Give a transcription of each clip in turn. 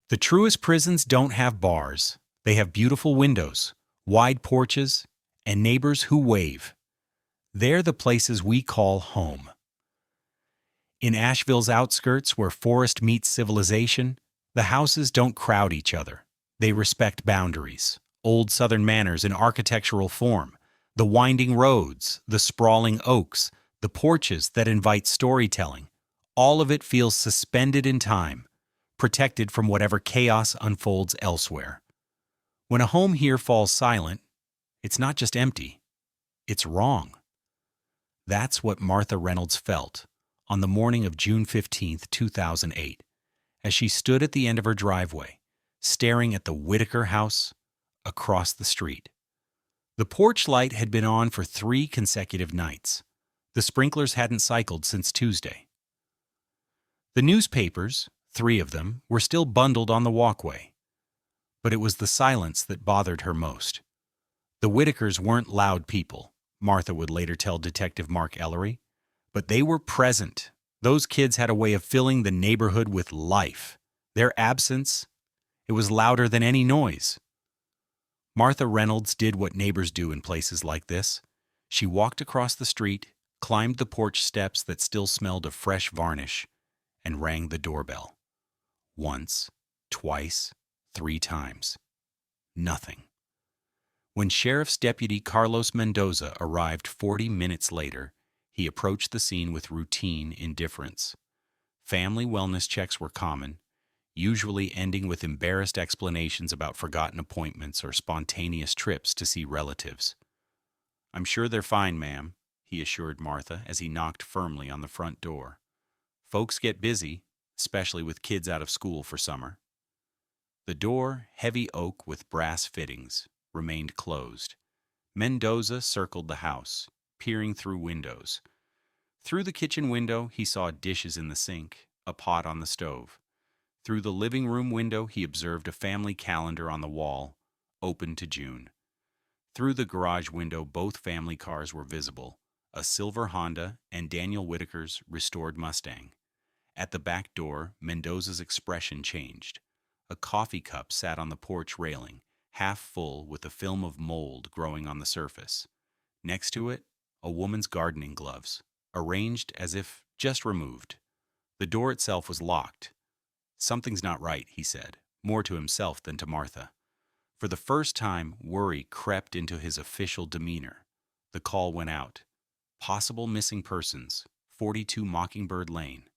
The truest prisons don't have bars. They have beautiful windows, wide porches, and neighbors who wave. They're the places we call home. In Asheville's outskirts, where forest meets civilization, the houses don't crowd each other. They respect boundaries, old Southern manners in architectural form, the winding roads, the sprawling oaks, the porches that invite storytelling. All of it feels suspended in time, protected from whatever chaos unfolds elsewhere. When a home here falls silent, it's not just empty, it's wrong. That's what Martha Reynolds felt on the morning of June 15, 2008, as she stood at the end of her driveway, staring at the Whitaker house across the street. The porch light had been on for 3 consecutive nights. The sprinklers hadn't cycled since Tuesday. The newspapers, 3 of them, were still bundled on the walkway. But it was the silence that bothered her most. The Whitakers weren't loud people, Martha would later tell Detective Mark Ellery, but they were present. Those kids had a way of filling the neighborhood with life. Their absence, it was louder than any noise. Martha Reynolds did what neighbors do in places like this. She walked across the street, climbed the porch steps that still smelled of fresh varnish, and rang the doorbell. Once, twice, 3 times. Nothing. When Sheriff's Deputy Carlos Mendoza arrived 40 minutes later, he approached the scene with routine indifference. Family wellness checks were common, usually ending with embarrassed explanations about forgotten appointments or spontaneous trips to see relatives. "I'm sure they're fine, ma'am," he assured Martha as he knocked firmly on the front door. "Folks get busy, especially with kids out of school for summer." The door, heavy oak with brass fittings, remained closed. Mendoza circled the house, peering through windows. Through the kitchen window, he saw dishes in the sink, a pot on the stove. Through the living room window, he observed a family calendar on the wall, open to June. Through the garage window, both family cars were visible, a silver Honda and Daniel Whitaker's restored Mustang. At the back door, Mendoza's expression changed. A coffee cup sat on the porch railing, half full with a film of mold growing on the surface. Next to it, a woman's gardening gloves, arranged as if just removed. The door itself was locked. "Something's not right," he said, more to himself than to Martha. For the first time, worry crept into his official demeanor. The call went out. Possible missing persons, 42 Mockingbird Lane.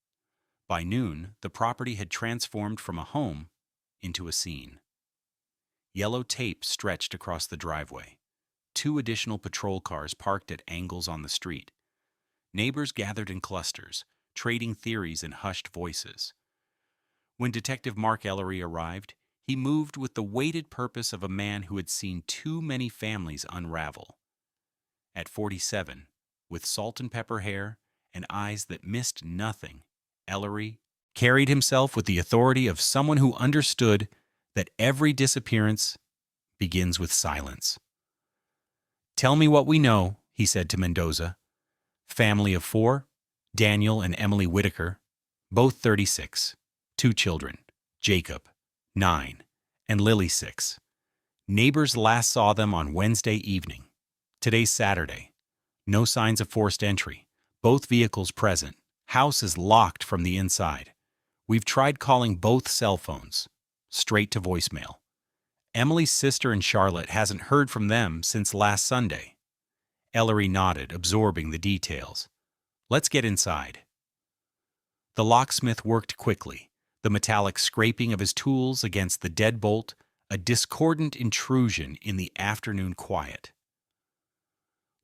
By noon, the property had transformed from a home into a scene. Yellow tape stretched across the driveway. 2 additional patrol cars parked at angles on the street. Neighbors gathered in clusters, trading theories in hushed voices. When Detective Mark Ellery arrived, he moved with the weighted purpose of a man who had seen too many families unravel. At 47, with salt and pepper hair and eyes that missed nothing, Ellery carried himself with the authority of someone who understood that every disappearance begins with silence. "Tell me what we know," he said to Mendoza. "Family of 4, Daniel and Emily Whitaker, both 36, 2 children, Jacob, 9, and Lily, 6. Neighbors last saw them on Wednesday evening. Today's Saturday. No signs of forced entry. Both vehicles present. House is locked from the inside. We've tried calling both cell phones. Straight to voicemail. Emily's sister in Charlotte hasn't heard from them since last Sunday." Ellery nodded, absorbing the details. "Let's get inside." The locksmith worked quickly, the metallic scraping of his tools against the deadbolt, a discordant intrusion in the afternoon quiet.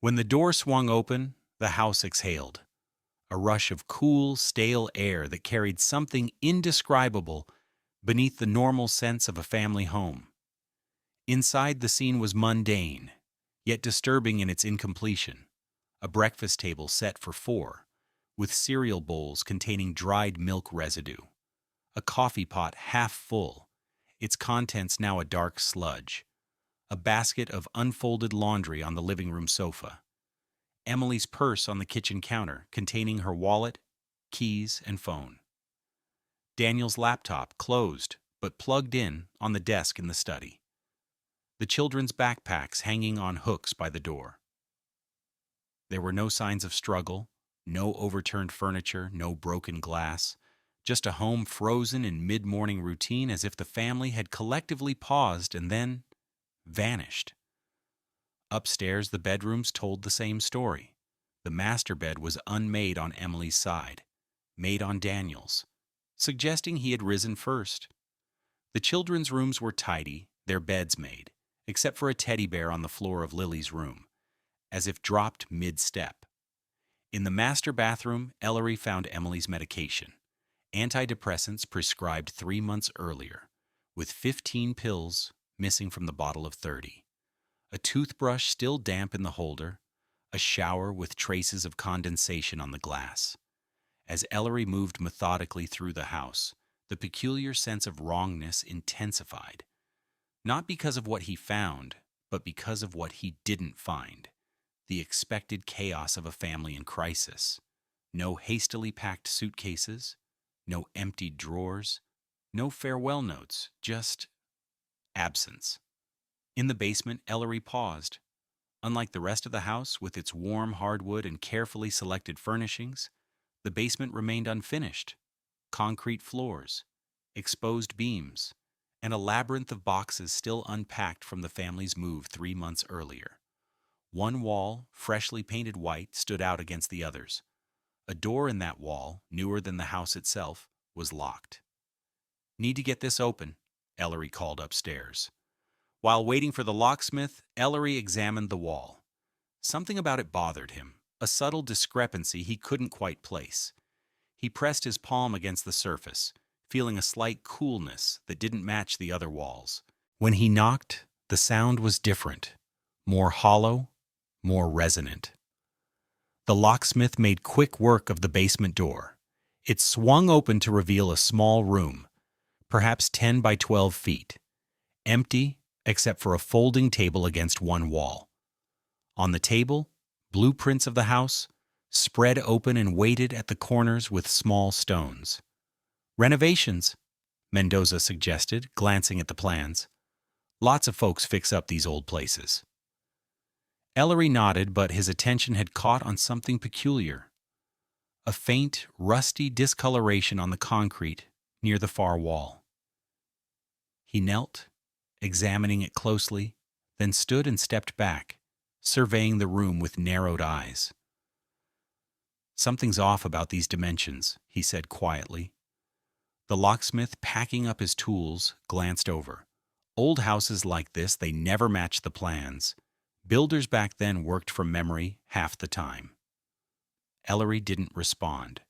When the door swung open, the house exhaled. A rush of cool, stale air that carried something indescribable beneath the normal sense of a family home. Inside, the scene was mundane, yet disturbing in its incompletion. A breakfast table set for 4, with cereal bowls containing dried milk residue. A coffee pot half full, its contents now a dark sludge. A basket of unfolded laundry on the living room sofa. Emily's purse on the kitchen counter containing her wallet, keys, and phone. Daniel's laptop closed but plugged in on the desk in the study. The children's backpacks hanging on hooks by the door. There were no signs of struggle, no overturned furniture, no broken glass, just a home frozen in mid-morning routine as if the family had collectively paused and then vanished. Upstairs, the bedrooms told the same story. The master bed was unmade on Emily's side, made on Daniel's, suggesting he had risen first. The children's rooms were tidy, their beds made, except for a teddy bear on the floor of Lily's room, as if dropped mid-step. In the master bathroom, Ellery found Emily's medication, antidepressants prescribed 3 months earlier, with 15 pills missing from the bottle of 30. A toothbrush still damp in the holder, a shower with traces of condensation on the glass. As Ellery moved methodically through the house, the peculiar sense of wrongness intensified, not because of what he found, but because of what he didn't find. The expected chaos of a family in crisis. No hastily packed suitcases, no emptied drawers, no farewell notes, just absence. In the basement, Ellery paused. Unlike the rest of the house, with its warm hardwood and carefully selected furnishings, the basement remained unfinished. Concrete floors, exposed beams, and a labyrinth of boxes still unpacked from the family's move 3 months earlier. One wall, freshly painted white, stood out against the others. A door in that wall, newer than the house itself, was locked. "Need to get this open," Ellery called upstairs. While waiting for the locksmith, Ellery examined the wall. Something about it bothered him, a subtle discrepancy he couldn't quite place. He pressed his palm against the surface, feeling a slight coolness that didn't match the other walls. When he knocked, the sound was different, more hollow, more resonant. The locksmith made quick work of the basement door. It swung open to reveal a small room, perhaps 10 by 12 feet, empty except for a folding table against one wall. On the table, blueprints of the house, spread open and weighted at the corners with small stones. "Renovations," Mendoza suggested, glancing at the plans. "Lots of folks fix up these old places." Ellery nodded, but his attention had caught on something peculiar. A faint, rusty discoloration on the concrete near the far wall. He knelt, examining it closely, then stood and stepped back, surveying the room with narrowed eyes. "Something's off about these dimensions," he said quietly. The locksmith, packing up his tools, glanced over. Old houses like this, they never matched the plans. Builders back then worked from memory half the time. Ellery didn't respond.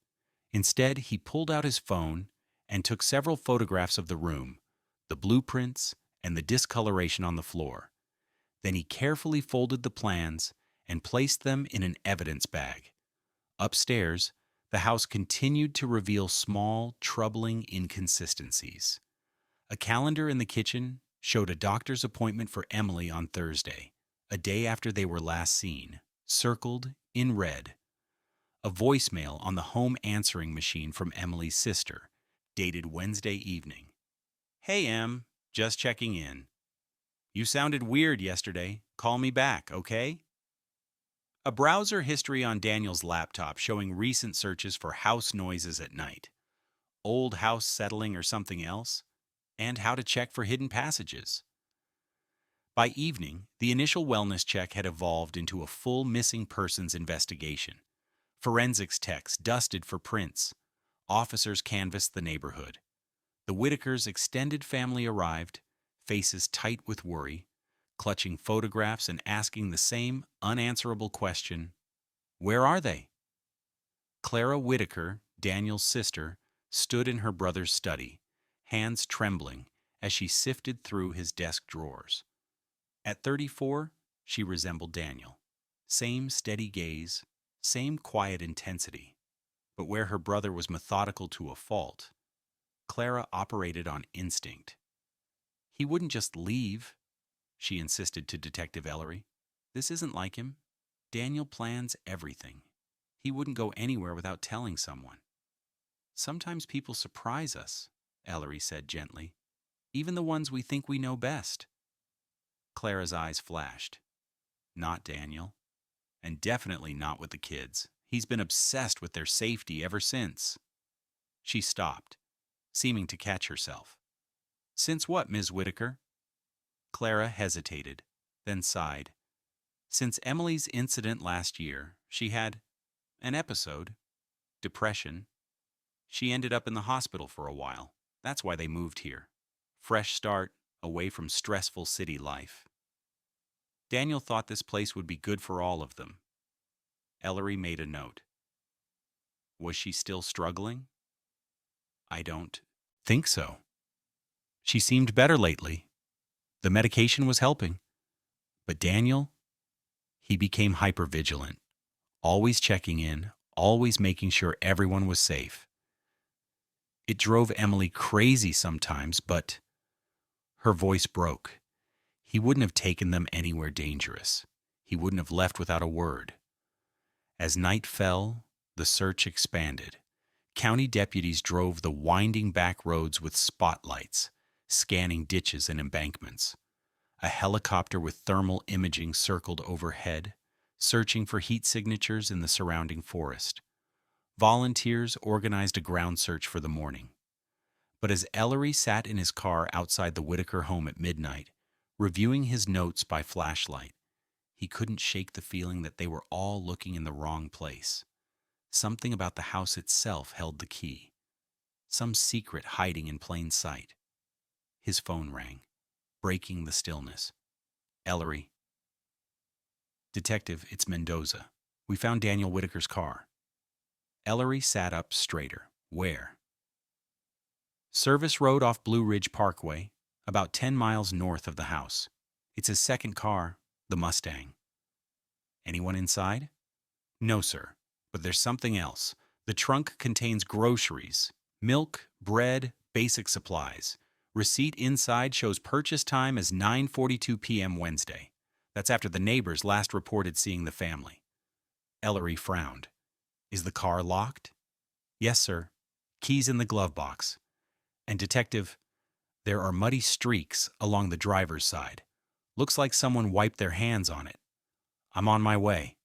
Instead, he pulled out his phone and took several photographs of the room, the blueprints, and the discoloration on the floor. Then he carefully folded the plans and placed them in an evidence bag. Upstairs, the house continued to reveal small, troubling inconsistencies. A calendar in the kitchen showed a doctor's appointment for Emily on Thursday, a day after they were last seen, circled in red. A voicemail on the home answering machine from Emily's sister, dated Wednesday evening. "Hey, Em, just checking in. You sounded weird yesterday. Call me back, okay?" A browser history on Daniel's laptop showing recent searches for house noises at night, old house settling or something else, and how to check for hidden passages. By evening, the initial wellness check had evolved into a full missing persons investigation. Forensics techs dusted for prints. Officers canvassed the neighborhood. The Whitakers' extended family arrived, faces tight with worry, clutching photographs and asking the same unanswerable question, "Where are they?" Clara Whitaker, Daniel's sister, stood in her brother's study, hands trembling as she sifted through his desk drawers. At 34, she resembled Daniel. Same steady gaze, same quiet intensity. But where her brother was methodical to a fault, Clara operated on instinct. "He wouldn't just leave," she insisted to Detective Ellery. "This isn't like him. Daniel plans everything. He wouldn't go anywhere without telling someone." "Sometimes people surprise us," Ellery said gently. even the ones we think we know best. Clara's eyes flashed. Not Daniel, and definitely not with the kids. He's been obsessed with their safety ever since. She stopped, seeming to catch herself. Since what, Ms. Whitaker? Clara hesitated, then sighed. Since Emily's incident last year, she had an episode, depression. She ended up in the hospital for a while. That's why they moved here. Fresh start, away from stressful city life. Daniel thought this place would be good for all of them. Ellery made a note. Was she still struggling? I don't think so. She seemed better lately. The medication was helping. But Daniel, he became hypervigilant, always checking in, always making sure everyone was safe. It drove Emily crazy sometimes, but her voice broke. He wouldn't have taken them anywhere dangerous. He wouldn't have left without a word. As night fell, the search expanded. County deputies drove the winding back roads with spotlights, scanning ditches and embankments. A helicopter with thermal imaging circled overhead, searching for heat signatures in the surrounding forest. Volunteers organized a ground search for the morning. But as Ellery sat in his car outside the Whitaker home at midnight, reviewing his notes by flashlight, he couldn't shake the feeling that they were all looking in the wrong place. Something about the house itself held the key. Some secret hiding in plain sight. His phone rang, breaking the stillness. Ellery. Detective, it's Mendoza. We found Daniel Whitaker's car. Ellery sat up straighter. Where? Service Road off Blue Ridge Parkway, about 10 miles north of the house. It's his second car, the Mustang. Anyone inside? No, sir. But there's something else. The trunk contains groceries, milk, bread, basic supplies. Receipt inside shows purchase time as 9:42 p.m. Wednesday. That's after the neighbors last reported seeing the family. Ellery frowned. Is the car locked? Yes, sir. Keys in the glove box. And Detective, there are muddy streaks along the driver's side. Looks like someone wiped their hands on it. I'm on my way.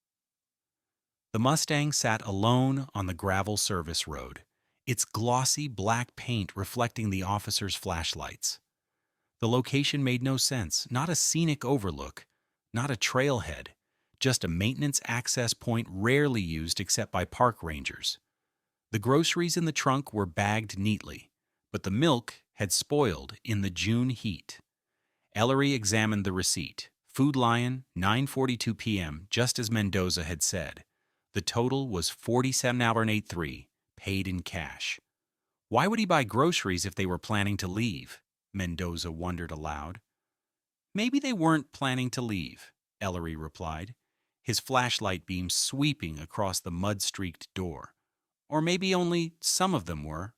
The Mustang sat alone on the gravel service road, its glossy black paint reflecting the officer's flashlights. The location made no sense, not a scenic overlook, not a trailhead, just a maintenance access point rarely used except by park rangers. The groceries in the trunk were bagged neatly, but the milk had spoiled in the June heat. Ellery examined the receipt. Food Lion, 9:42 p.m., just as Mendoza had said. The total was $47.83, paid in cash. Why would he buy groceries if they were planning to leave? Mendoza wondered aloud. Maybe they weren't planning to leave, Ellery replied, his flashlight beam sweeping across the mud-streaked door. Or maybe only some of them were.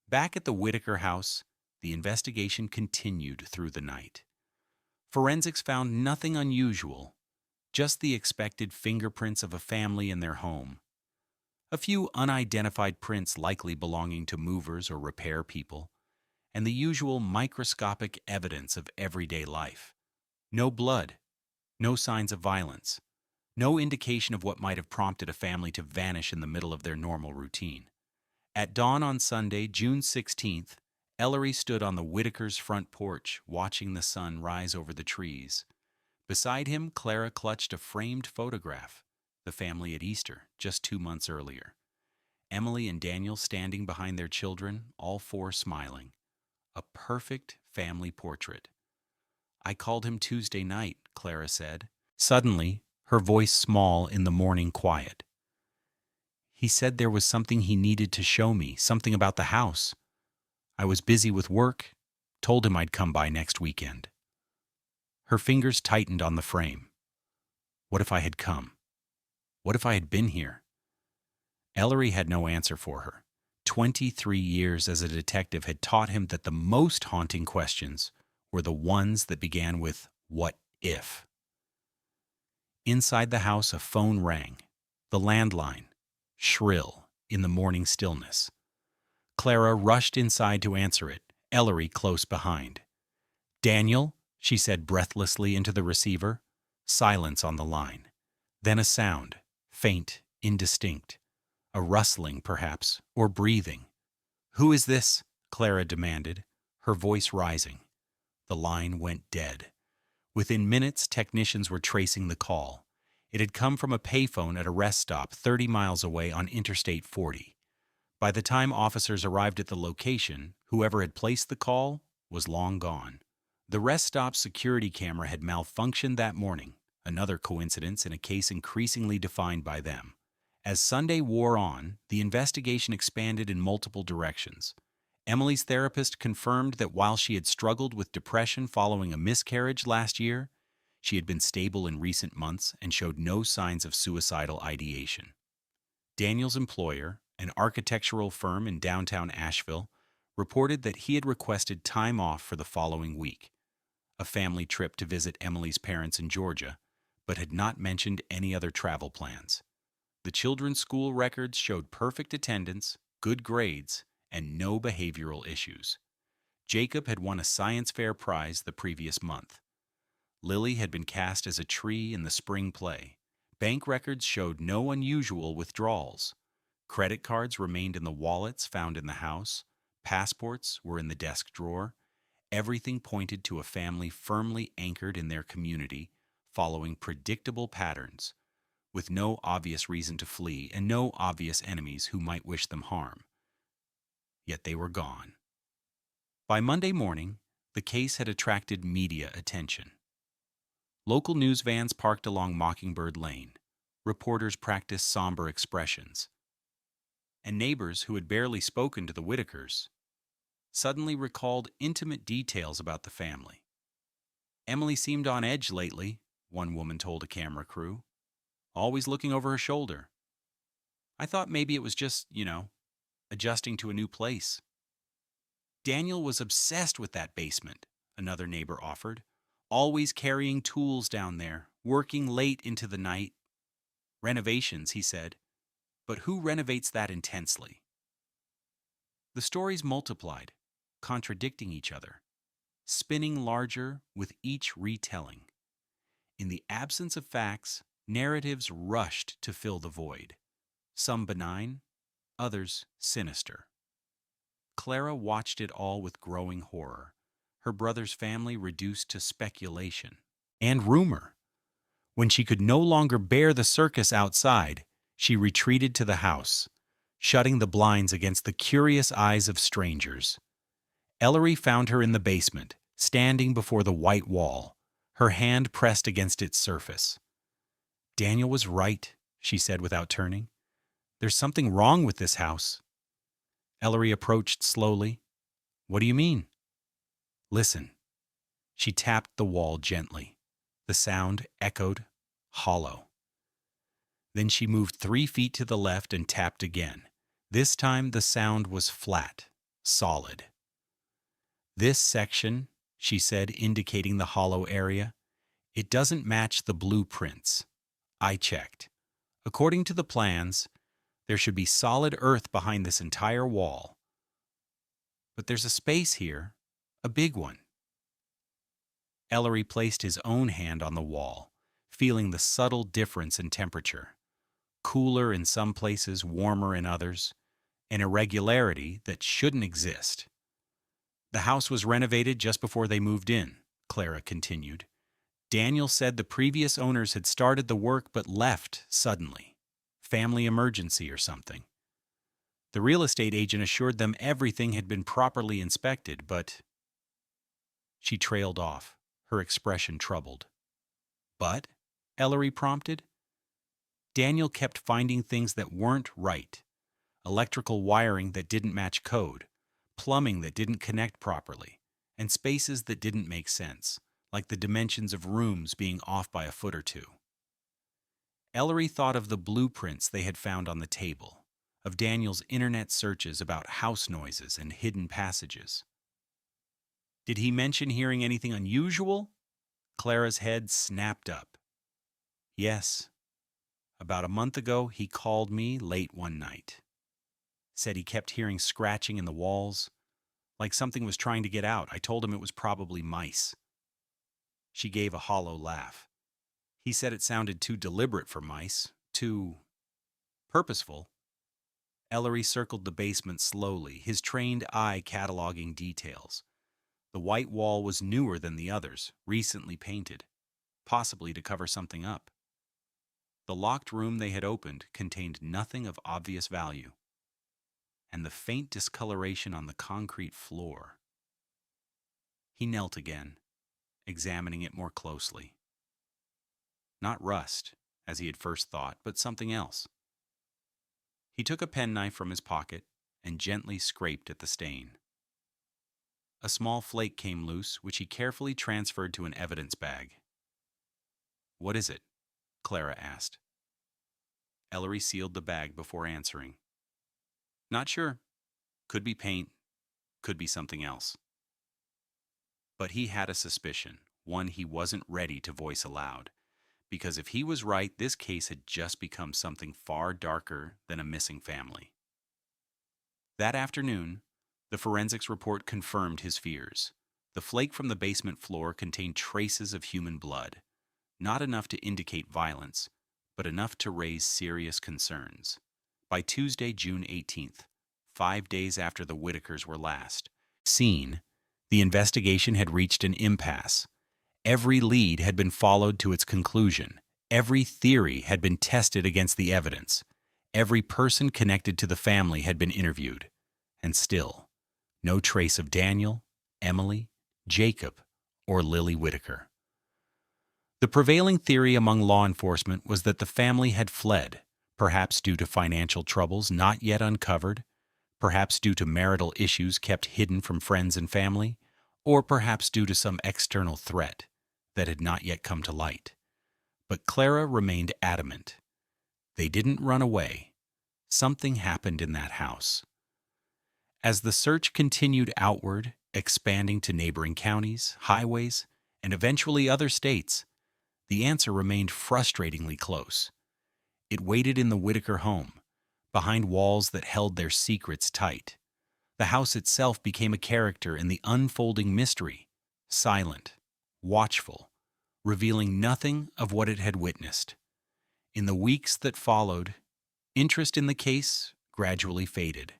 Back at the Whitaker house, the investigation continued through the night. Forensics found nothing unusual, just the expected fingerprints of a family in their home. A few unidentified prints likely belonging to movers or repair people, and the usual microscopic evidence of everyday life. No blood, no signs of violence, no indication of what might have prompted a family to vanish in the middle of their normal routine. At dawn on Sunday, June 16th, Ellery stood on the Whitakers' front porch, watching the sun rise over the trees. Beside him, Clara clutched a framed photograph, the family at Easter, just 2 months earlier. Emily and Daniel standing behind their children, all four smiling. A perfect family portrait. I called him Tuesday night, Clara said. Suddenly, her voice small in the morning quiet. He said there was something he needed to show me, something about the house. I was busy with work, told him I'd come by next weekend. Her fingers tightened on the frame. What if I had come? What if I had been here? Ellery had no answer for her. 23 years as a detective had taught him that the most haunting questions were the ones that began with, what if? Inside the house, a phone rang. The landline, shrill in the morning stillness. Clara rushed inside to answer it. Ellery close behind. "Daniel," she said breathlessly into the receiver. Silence on the line. Then a sound, faint, indistinct. A rustling, perhaps, or breathing. "Who is this?" Clara demanded, her voice rising. The line went dead. Within minutes, technicians were tracing the call. It had come from a payphone at a rest stop 30 miles away on Interstate 40. By the time officers arrived at the location, whoever had placed the call was long gone. The rest stop's security camera had malfunctioned that morning, another coincidence in a case increasingly defined by them. As Sunday wore on, the investigation expanded in multiple directions. Emily's therapist confirmed that while she had struggled with depression following a miscarriage last year, she had been stable in recent months and showed no signs of suicidal ideation. Daniel's employer, an architectural firm in downtown Asheville, reported that he had requested time off for the following week, a family trip to visit Emily's parents in Georgia, but had not mentioned any other travel plans. The children's school records showed perfect attendance, good grades, and no behavioral issues. Jacob had won a science fair prize the previous month. Lily had been cast as a tree in the spring play. Bank records showed no unusual withdrawals. Credit cards remained in the wallets found in the house. Passports were in the desk drawer. Everything pointed to a family firmly anchored in their community, following predictable patterns, with no obvious reason to flee and no obvious enemies who might wish them harm. Yet they were gone. By Monday morning, the case had attracted media attention. Local news vans parked along Mockingbird Lane. Reporters practiced somber expressions. And neighbors who had barely spoken to the Whitakers suddenly recalled intimate details about the family. "Emily seemed on edge lately," one woman told a camera crew. "Always looking over her shoulder. I thought maybe it was just, adjusting to a new place." "Daniel was obsessed with that basement," another neighbor offered. "Always carrying tools down there, working late into the night. Renovations," he said. "But who renovates that intensely?" The stories multiplied, contradicting each other, spinning larger with each retelling. In the absence of facts, narratives rushed to fill the void, some benign, others sinister. Clara watched it all with growing horror, her brother's family reduced to speculation and rumor. When she could no longer bear the circus outside, she retreated to the house, shutting the blinds against the curious eyes of strangers. Ellery found her in the basement, standing before the white wall, her hand pressed against its surface. "Daniel was right," she said without turning. "There's something wrong with this house." Ellery approached slowly. "What do you mean?" "Listen." She tapped the wall gently. The sound echoed, hollow. Then she moved 3 feet to the left and tapped again. This time the sound was flat, solid. "This section," she said, indicating the hollow area, "it doesn't match the blueprints. I checked. According to the plans, there should be solid earth behind this entire wall. But there's a space here, a big one." Ellery placed his own hand on the wall, feeling the subtle difference in temperature. Cooler in some places, warmer in others. An irregularity that shouldn't exist. "The house was renovated just before they moved in," Clara continued. "Daniel said the previous owners had started the work but left suddenly. Family emergency or something. The real estate agent assured them everything had been properly inspected, but—" She trailed off, her expression troubled. "But?" Ellery prompted. "Daniel kept finding things that weren't right. Electrical wiring that didn't match code, plumbing that didn't connect properly, and spaces that didn't make sense, like the dimensions of rooms being off by a foot or two." Ellery thought of the blueprints they had found on the table, of Daniel's internet searches about house noises and hidden passages. "Did he mention hearing anything unusual?" Clara's head snapped up. "Yes. About a month ago, he called me late one night. Said he kept hearing scratching in the walls, like something was trying to get out. I told him it was probably mice. She gave a hollow laugh. He said it sounded too deliberate for mice, too purposeful. Ellery circled the basement slowly, his trained eye cataloging details. The white wall was newer than the others, recently painted, possibly to cover something up. The locked room they had opened contained nothing of obvious value, and the faint discoloration on the concrete floor. He knelt again, examining it more closely. Not rust, as he had first thought, but something else. He took a penknife from his pocket and gently scraped at the stain. A small flake came loose, which he carefully transferred to an evidence bag. "What is it?" Clara asked. Ellery sealed the bag before answering. "Not sure. Could be paint, could be something else." But he had a suspicion, one he wasn't ready to voice aloud, because if he was right, this case had just become something far darker than a missing family. That afternoon, the forensics report confirmed his fears. The flake from the basement floor contained traces of human blood, not enough to indicate violence, but enough to raise serious concerns. By Tuesday, June 18th, 5 days after the Whitakers were last seen, the investigation had reached an impasse. Every lead had been followed to its conclusion. Every theory had been tested against the evidence. Every person connected to the family had been interviewed. And still, no trace of Daniel, Emily, Jacob, or Lily Whitaker. The prevailing theory among law enforcement was that the family had fled, perhaps due to financial troubles not yet uncovered, perhaps due to marital issues kept hidden from friends and family, or perhaps due to some external threat that had not yet come to light. But Clara remained adamant. They didn't run away. Something happened in that house. As the search continued outward, expanding to neighboring counties, highways, and eventually other states, the answer remained frustratingly close. It waited in the Whitaker home, behind walls that held their secrets tight. The house itself became a character in the unfolding mystery, silent, watchful, revealing nothing of what it had witnessed. In the weeks that followed, interest in the case gradually faded.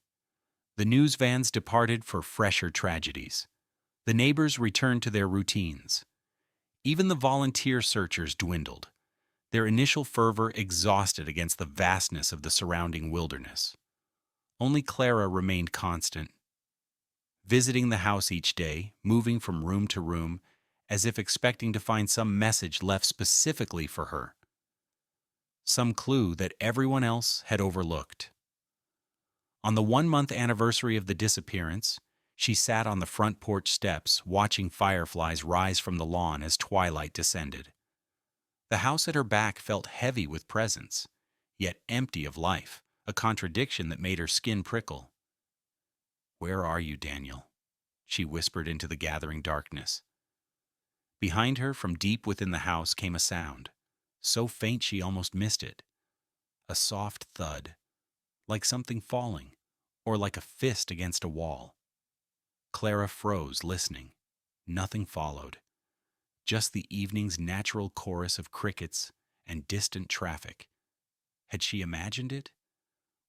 The news vans departed for fresher tragedies. The neighbors returned to their routines. Even the volunteer searchers dwindled, their initial fervor exhausted against the vastness of the surrounding wilderness. Only Clara remained constant, visiting the house each day, moving from room to room, as if expecting to find some message left specifically for her. Some clue that everyone else had overlooked. On the 1-month anniversary of the disappearance, she sat on the front porch steps, watching fireflies rise from the lawn as twilight descended. The house at her back felt heavy with presence, yet empty of life, a contradiction that made her skin prickle. "Where are you, Daniel?" she whispered into the gathering darkness. Behind her, from deep within the house, came a sound, so faint she almost missed it. A soft thud, like something falling, or like a fist against a wall. Clara froze, listening. Nothing followed. Just the evening's natural chorus of crickets and distant traffic. Had she imagined it?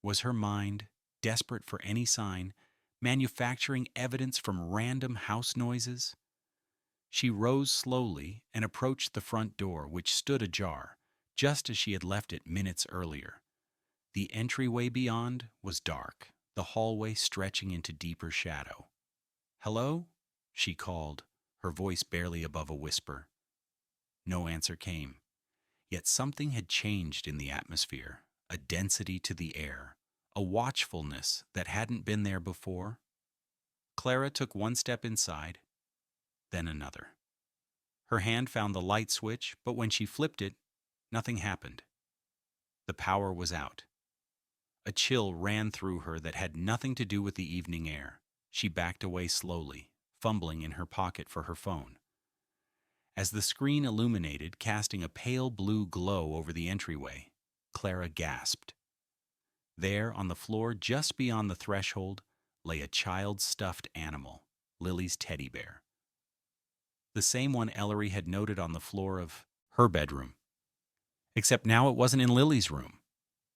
Was her mind, desperate for any sign, manufacturing evidence from random house noises? She rose slowly and approached the front door, which stood ajar, just as she had left it minutes earlier. The entryway beyond was dark, the hallway stretching into deeper shadow. "Hello?" she called, her voice barely above a whisper. No answer came. Yet something had changed in the atmosphere, a density to the air, a watchfulness that hadn't been there before. Clara took one step inside, then another. Her hand found the light switch, but when she flipped it, nothing happened. The power was out. A chill ran through her that had nothing to do with the evening air. She backed away slowly, fumbling in her pocket for her phone. As the screen illuminated, casting a pale blue glow over the entryway, Clara gasped. There, on the floor just beyond the threshold, lay a child-stuffed animal, Lily's teddy bear. The same one Ellery had noted on the floor of her bedroom. Except now it wasn't in Lily's room.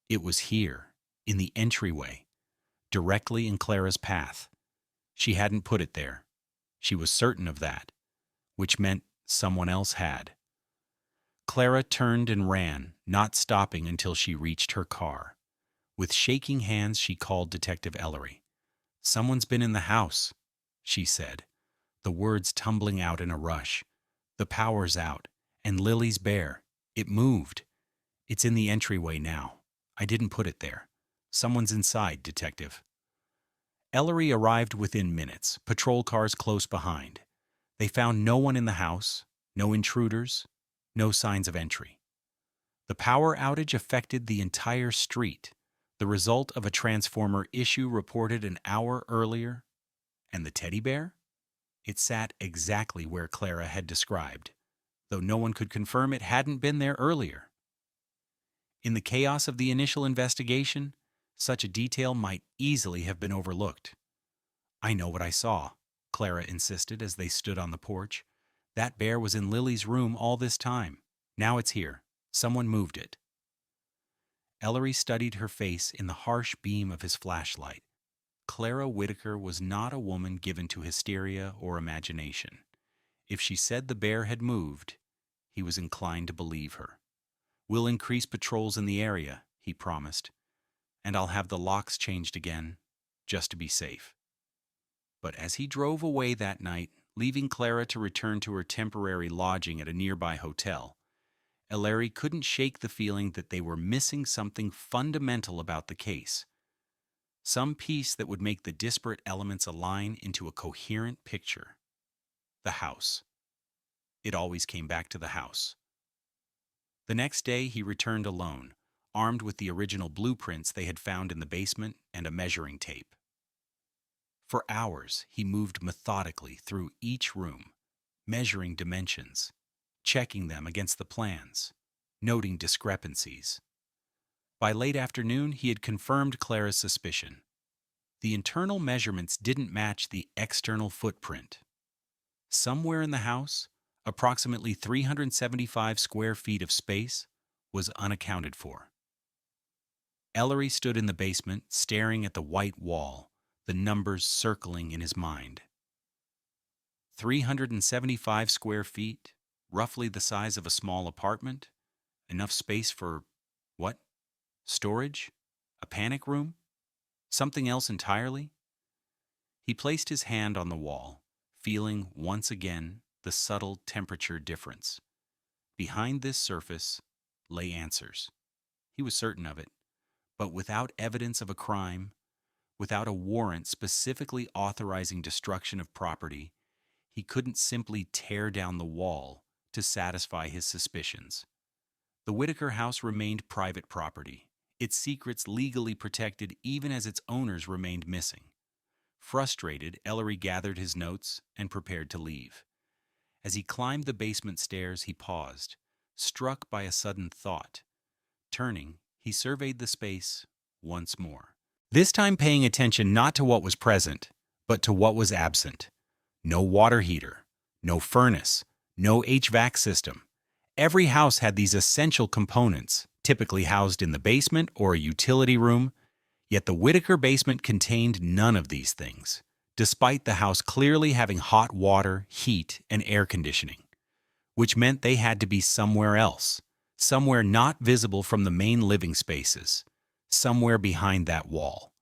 It was here, in the entryway, directly in Clara's path. She hadn't put it there. She was certain of that, which meant someone else had. Clara turned and ran, not stopping until she reached her car. With shaking hands, she called Detective Ellery. "Someone's been in the house," she said, the words tumbling out in a rush. "The power's out, and Lily's bear. It moved. It's in the entryway now. I didn't put it there. Someone's inside, Detective." Ellery arrived within minutes, patrol cars close behind. They found no one in the house, no intruders, no signs of entry. The power outage affected the entire street, the result of a transformer issue reported an hour earlier. And the teddy bear? It sat exactly where Clara had described, though no one could confirm it hadn't been there earlier. In the chaos of the initial investigation, such a detail might easily have been overlooked. "I know what I saw," Clara insisted as they stood on the porch. "That bear was in Lily's room all this time. Now it's here. Someone moved it." Ellery studied her face in the harsh beam of his flashlight. Clara Whitaker was not a woman given to hysteria or imagination. If she said the bear had moved, he was inclined to believe her. "We'll increase patrols in the area," he promised, "and I'll have the locks changed again, just to be safe." But as he drove away that night, leaving Clara to return to her temporary lodging at a nearby hotel, Ellery couldn't shake the feeling that they were missing something fundamental about the case. Some piece that would make the disparate elements align into a coherent picture. The house. It always came back to the house. The next day he returned alone, armed with the original blueprints they had found in the basement and a measuring tape. For hours he moved methodically through each room, measuring dimensions, checking them against the plans, noting discrepancies. By late afternoon, he had confirmed Clara's suspicion. The internal measurements didn't match the external footprint. Somewhere in the house, approximately 375 square feet of space was unaccounted for. Ellery stood in the basement, staring at the white wall, the numbers circling in his mind. 375 square feet, roughly the size of a small apartment, enough space for, what? Storage? A panic room? Something else entirely? He placed his hand on the wall, feeling once again the subtle temperature difference. Behind this surface lay answers. He was certain of it, but without evidence of a crime, without a warrant specifically authorizing destruction of property, he couldn't simply tear down the wall to satisfy his suspicions. The Whitaker house remained private property, its secrets legally protected even as its owners remained missing. Frustrated, Ellery gathered his notes and prepared to leave. As he climbed the basement stairs, he paused, struck by a sudden thought. Turning, he surveyed the space once more, this time paying attention not to what was present, but to what was absent. No water heater, no furnace, no HVAC system. Every house had these essential components, typically housed in the basement or a utility room, yet the Whitaker basement contained none of these things, despite the house clearly having hot water, heat, and air conditioning, which meant they had to be somewhere else, somewhere not visible from the main living spaces, somewhere behind that wall.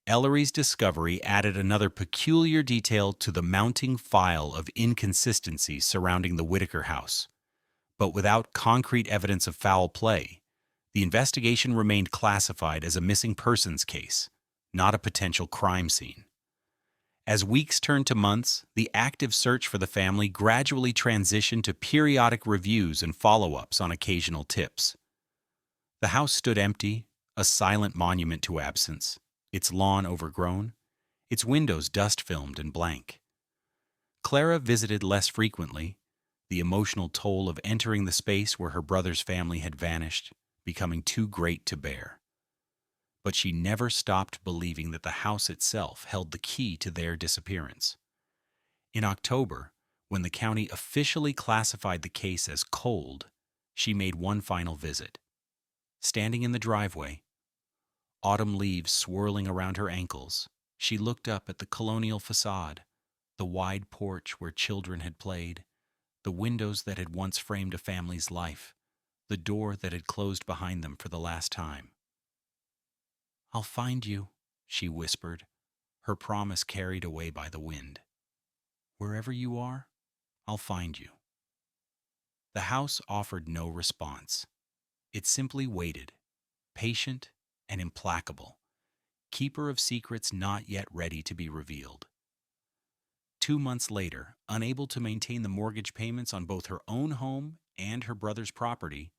Ellery's discovery added another peculiar detail to the mounting file of inconsistencies surrounding the Whitaker house. But without concrete evidence of foul play, the investigation remained classified as a missing persons case, not a potential crime scene. As weeks turned to months, the active search for the family gradually transitioned to periodic reviews and follow-ups on occasional tips. The house stood empty, a silent monument to absence, its lawn overgrown, its windows dust-filmed and blank. Clara visited less frequently, the emotional toll of entering the space where her brother's family had vanished becoming too great to bear. but she never stopped believing that the house itself held the key to their disappearance. In October, when the county officially classified the case as cold, she made one final visit. Standing in the driveway, autumn leaves swirling around her ankles, she looked up at the colonial facade, the wide porch where children had played, the windows that had once framed a family's life, the door that had closed behind them for the last time. "I'll find you," she whispered, her promise carried away by the wind. "Wherever you are, I'll find you." The house offered no response. It simply waited, patient and implacable, keeper of secrets not yet ready to be revealed. 2 months later, unable to maintain the mortgage payments on both her own home and her brother's property,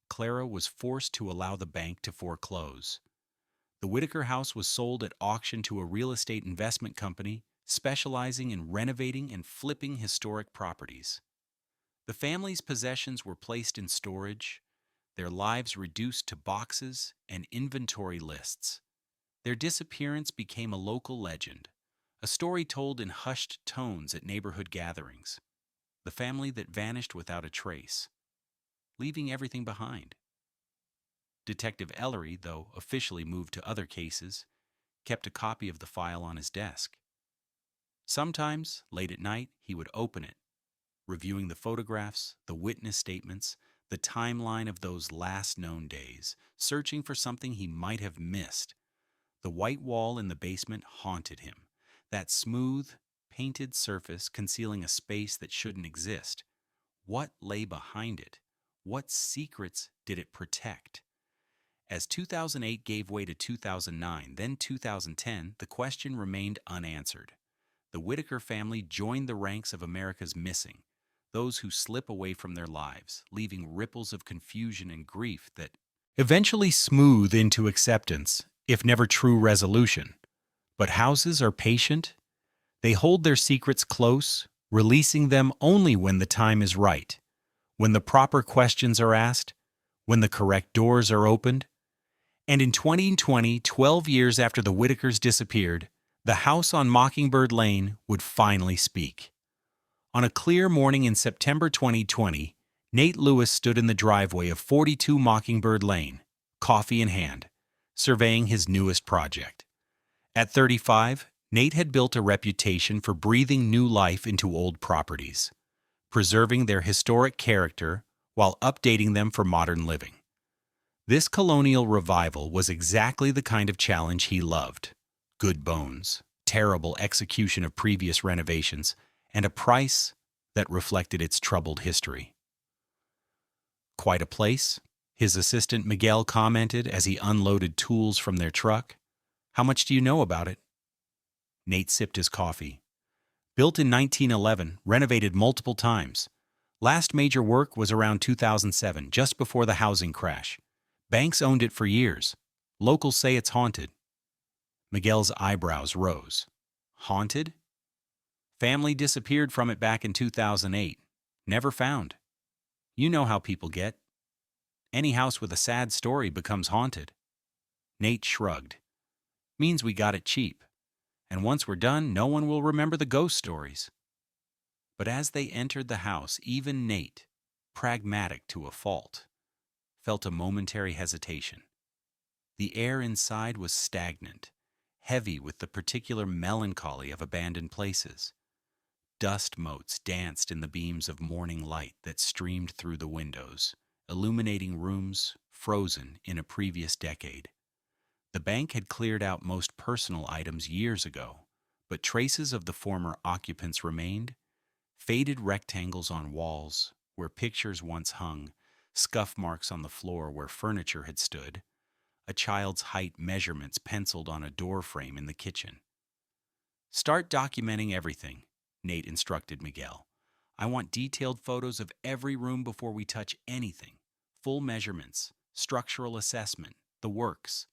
Clara was forced to allow the bank to foreclose. The Whitaker house was sold at auction to a real estate investment company specializing in renovating and flipping historic properties. The family's possessions were placed in storage, their lives reduced to boxes and inventory lists. Their disappearance became a local legend, a story told in hushed tones at neighborhood gatherings. The family that vanished without a trace, leaving everything behind. Detective Ellery, though officially moved to other cases, kept a copy of the file on his desk. Sometimes, late at night, he would open it, reviewing the photographs, the witness statements, the timeline of those last known days, searching for something he might have missed. The white wall in the basement haunted him, that smooth, painted surface concealing a space that shouldn't exist. What lay behind it? What secrets did it protect? As 2008 gave way to 2009, then 2010, the question remained unanswered. The Whitaker family joined the ranks of America's missing, those who slip away from their lives, leaving ripples of confusion and grief that eventually smooth into acceptance, if never true resolution. But houses are patient. They hold their secrets close, releasing them only when the time is right, when the proper questions are asked, when the correct doors are opened. And in 2020, 12 years after the Whitakers disappeared, the house on Mockingbird Lane would finally speak. On a clear morning in September 2020, Nate Lewis stood in the driveway of 42 Mockingbird Lane, coffee in hand, surveying his newest project. At 35, Nate had built a reputation for breathing new life into old properties, preserving their historic character while updating them for modern living. This colonial revival was exactly the kind of challenge he loved. Good bones, terrible execution of previous renovations, and a price that reflected its troubled history. "Quite a place," his assistant Miguel commented as he unloaded tools from their truck. "How much do you know about it?" Nate sipped his coffee. "Built in 1911, renovated multiple times. Last major work was around 2007, just before the housing crash. Banks owned it for years. Locals say it's haunted." Miguel's eyebrows rose. "Haunted?" "Family disappeared from it back in 2008. Never found. You know how people get. Any house with a sad story becomes haunted." Nate shrugged. "Means we got it cheap. And once we're done, no one will remember the ghost stories." But as they entered the house, even Nate, pragmatic to a fault, felt a momentary hesitation. The air inside was stagnant, heavy with the particular melancholy of abandoned places. Dust motes danced in the beams of morning light that streamed through the windows, illuminating rooms frozen in a previous decade. The bank had cleared out most personal items years ago, but traces of the former occupants remained. Faded rectangles on walls, where pictures once hung, scuff marks on the floor where furniture had stood, a child's height measurements penciled on a door frame in the kitchen. "Start documenting everything," Nate instructed Miguel. "I want detailed photos of every room before we touch anything. Full measurements, structural assessment, the works."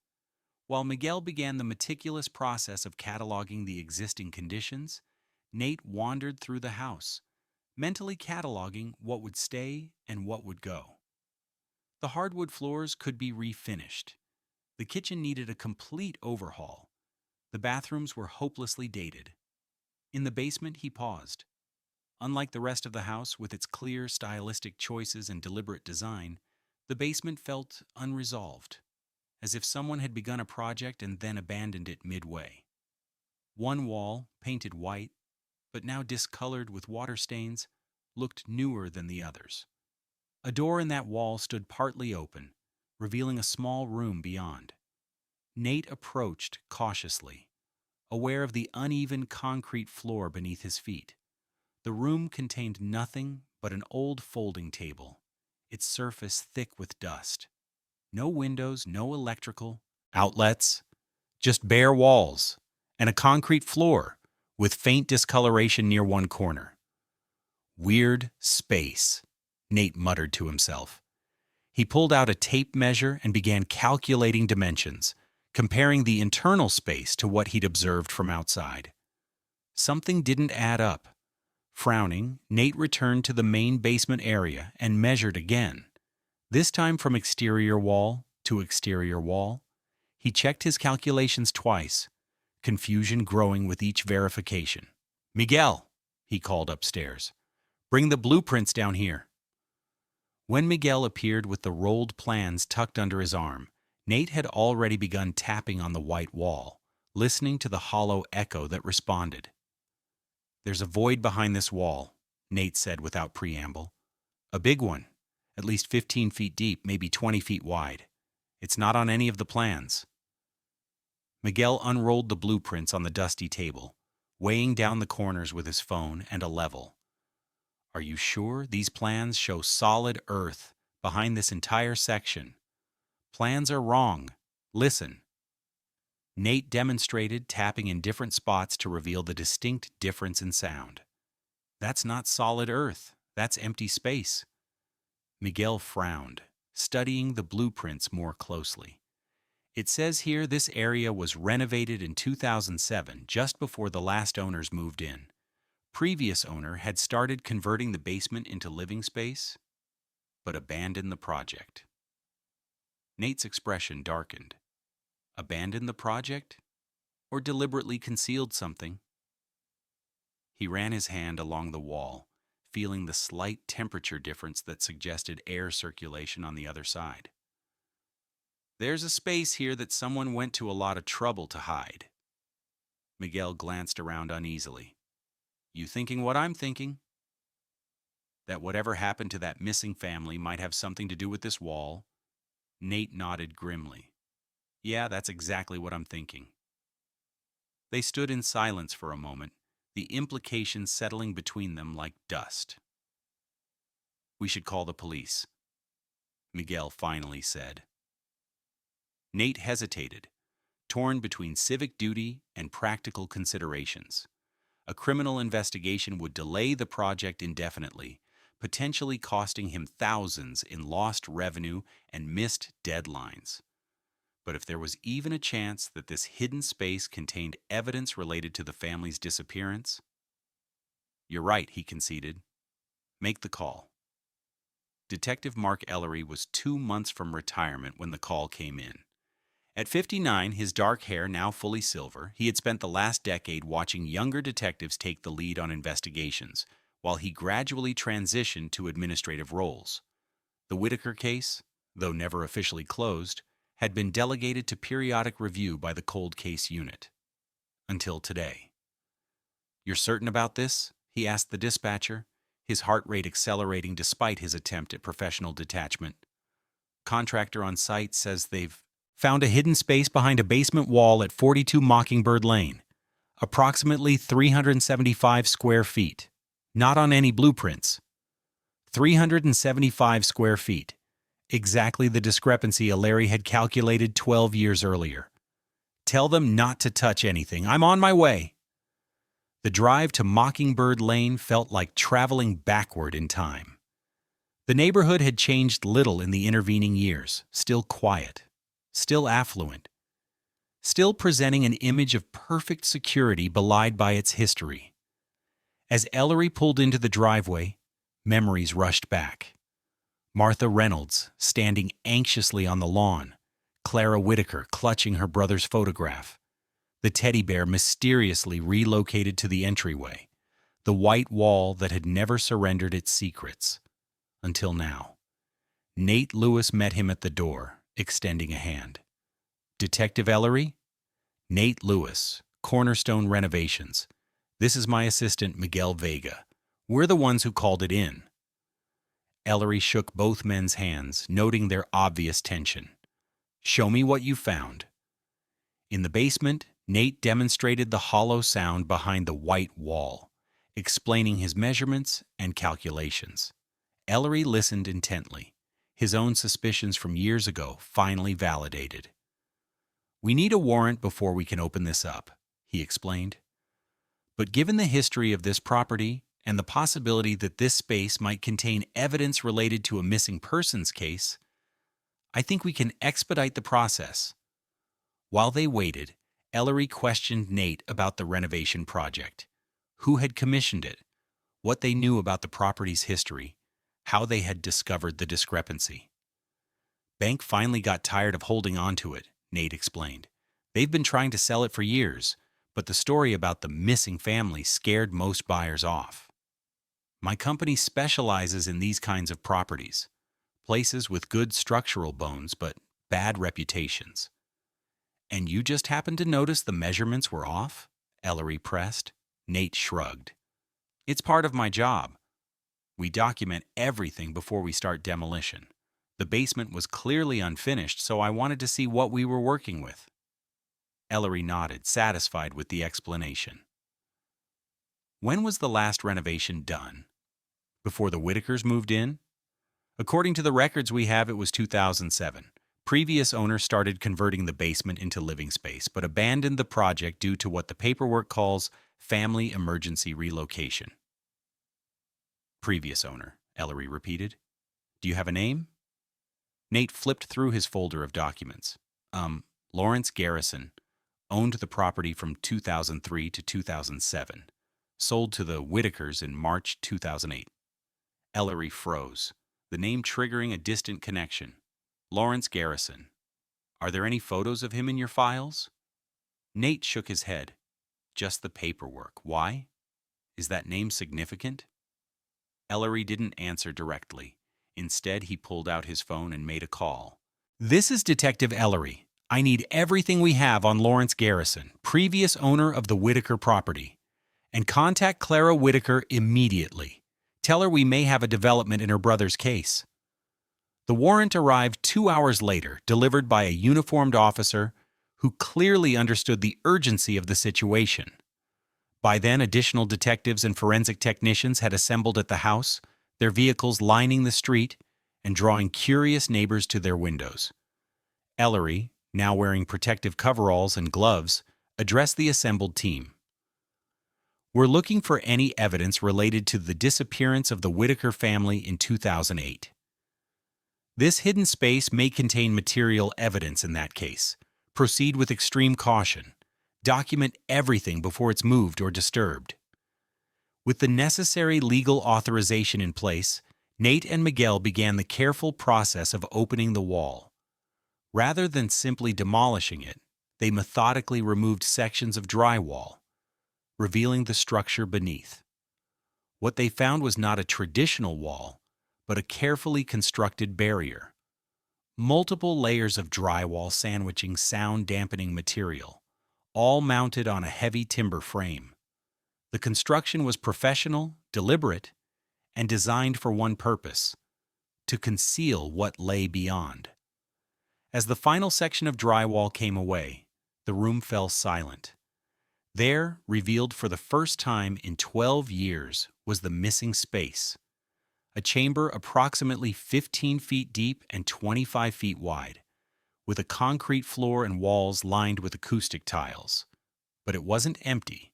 While Miguel began the meticulous process of cataloging the existing conditions, Nate wandered through the house, mentally cataloging what would stay and what would go. The hardwood floors could be refinished. The kitchen needed a complete overhaul. The bathrooms were hopelessly dated. In the basement, he paused. Unlike the rest of the house, with its clear, stylistic choices and deliberate design, the basement felt unresolved, as if someone had begun a project and then abandoned it midway. One wall, painted white, but now discolored with water stains, looked newer than the others. A door in that wall stood partly open, revealing a small room beyond. Nate approached cautiously, aware of the uneven concrete floor beneath his feet. The room contained nothing but an old folding table, its surface thick with dust. No windows, no electrical outlets, just bare walls and a concrete floor with faint discoloration near one corner. Weird space, Nate muttered to himself. He pulled out a tape measure and began calculating dimensions, comparing the internal space to what he'd observed from outside. Something didn't add up. Frowning, Nate returned to the main basement area and measured again. This time from exterior wall to exterior wall. He checked his calculations twice, confusion growing with each verification. "Miguel," he called upstairs, "bring the blueprints down here." When Miguel appeared with the rolled plans tucked under his arm, Nate had already begun tapping on the white wall, listening to the hollow echo that responded. "There's a void behind this wall," Nate said without preamble. "A big one, at least 15 feet deep, maybe 20 feet wide. It's not on any of the plans." Miguel unrolled the blueprints on the dusty table, weighing down the corners with his phone and a level. "Are you sure these plans show solid earth behind this entire section? Plans are wrong. Listen." Nate demonstrated, tapping in different spots to reveal the distinct difference in sound. "That's not solid earth. That's empty space." Miguel frowned, studying the blueprints more closely. "It says here this area was renovated in 2007, just before the last owners moved in. Previous owner had started converting the basement into living space, but abandoned the project." Nate's expression darkened. Abandoned the project? Or deliberately concealed something? He ran his hand along the wall, feeling the slight temperature difference that suggested air circulation on the other side. "There's a space here that someone went to a lot of trouble to hide." Miguel glanced around uneasily. "You thinking what I'm thinking? That whatever happened to that missing family might have something to do with this wall?" Nate nodded grimly. "Yeah, that's exactly what I'm thinking." They stood in silence for a moment, the implications settling between them like dust. "We should call the police," Miguel finally said. Nate hesitated, torn between civic duty and practical considerations. A criminal investigation would delay the project indefinitely, potentially costing him thousands in lost revenue and missed deadlines. But if there was even a chance that this hidden space contained evidence related to the family's disappearance— "You're right," he conceded. "Make the call." Detective Mark Ellery was 2 months from retirement when the call came in. At 59, his dark hair now fully silver, he had spent the last decade watching younger detectives take the lead on investigations, while he gradually transitioned to administrative roles. The Whitaker case, though never officially closed, had been delegated to periodic review by the cold case unit. Until today. "You're certain about this?" he asked the dispatcher, his heart rate accelerating despite his attempt at professional detachment. "Contractor on site says they've found a hidden space behind a basement wall at 42 Mockingbird Lane, approximately 375 square feet. Not on any blueprints. 375 square feet. Exactly the discrepancy Larry had calculated 12 years earlier. Tell them not to touch anything. I'm on my way." The drive to Mockingbird Lane felt like traveling backward in time. The neighborhood had changed little in the intervening years, still quiet, still affluent, still presenting an image of perfect security belied by its history. As Ellery pulled into the driveway, memories rushed back. Martha Reynolds, standing anxiously on the lawn, Clara Whitaker clutching her brother's photograph. The teddy bear mysteriously relocated to the entryway, the white wall that had never surrendered its secrets. Until now. Nate Lewis met him at the door, extending a hand. "Detective Ellery?" "Nate Lewis, Cornerstone Renovations. This is my assistant, Miguel Vega. We're the ones who called it in." Ellery shook both men's hands, noting their obvious tension. "Show me what you found." In the basement, Nate demonstrated the hollow sound behind the white wall, explaining his measurements and calculations. Ellery listened intently, his own suspicions from years ago finally validated. "We need a warrant before we can open this up," he explained. "But given the history of this property and the possibility that this space might contain evidence related to a missing persons case, I think we can expedite the process." While they waited, Ellery questioned Nate about the renovation project, who had commissioned it, what they knew about the property's history, how they had discovered the discrepancy. "Bank finally got tired of holding on to it," Nate explained. "They've been trying to sell it for years, but the story about the missing family scared most buyers off. My company specializes in these kinds of properties, places with good structural bones but bad reputations." "And you just happened to notice the measurements were off?" Ellery pressed. Nate shrugged. "It's part of my job. We document everything before we start demolition. The basement was clearly unfinished, so I wanted to see what we were working with." Ellery nodded, satisfied with the explanation. "When was the last renovation done? Before the Whitakers moved in?" "According to the records we have, it was 2007. Previous owner started converting the basement into living space, but abandoned the project due to what the paperwork calls family emergency relocation." "Previous owner," Ellery repeated. "Do you have a name?" Nate flipped through his folder of documents. Lawrence Garrison. Owned the property from 2003 to 2007. Sold to the Whitakers in March 2008. Ellery froze, the name triggering a distant connection. "Lawrence Garrison. Are there any photos of him in your files?" Nate shook his head. "Just the paperwork. Why? Is that name significant?" Ellery didn't answer directly. Instead, he pulled out his phone and made a call. "This is Detective Ellery. I need everything we have on Lawrence Garrison, previous owner of the Whitaker property. And contact Clara Whitaker immediately. Tell her we may have a development in her brother's case." The warrant arrived 2 hours later, delivered by a uniformed officer who clearly understood the urgency of the situation. By then, additional detectives and forensic technicians had assembled at the house, their vehicles lining the street and drawing curious neighbors to their windows. Ellery, now wearing protective coveralls and gloves, addressed the assembled team. "We're looking for any evidence related to the disappearance of the Whitaker family in 2008. This hidden space may contain material evidence in that case. Proceed with extreme caution. Document everything before it's moved or disturbed." With the necessary legal authorization in place, Nate and Miguel began the careful process of opening the wall. Rather than simply demolishing it, they methodically removed sections of drywall, revealing the structure beneath. What they found was not a traditional wall, but a carefully constructed barrier. Multiple layers of drywall sandwiching sound-dampening material, all mounted on a heavy timber frame. The construction was professional, deliberate, and designed for one purpose: to conceal what lay beyond. As the final section of drywall came away, the room fell silent. There, revealed for the first time in 12 years, was the missing space. A chamber approximately 15 feet deep and 25 feet wide, with a concrete floor and walls lined with acoustic tiles. But it wasn't empty.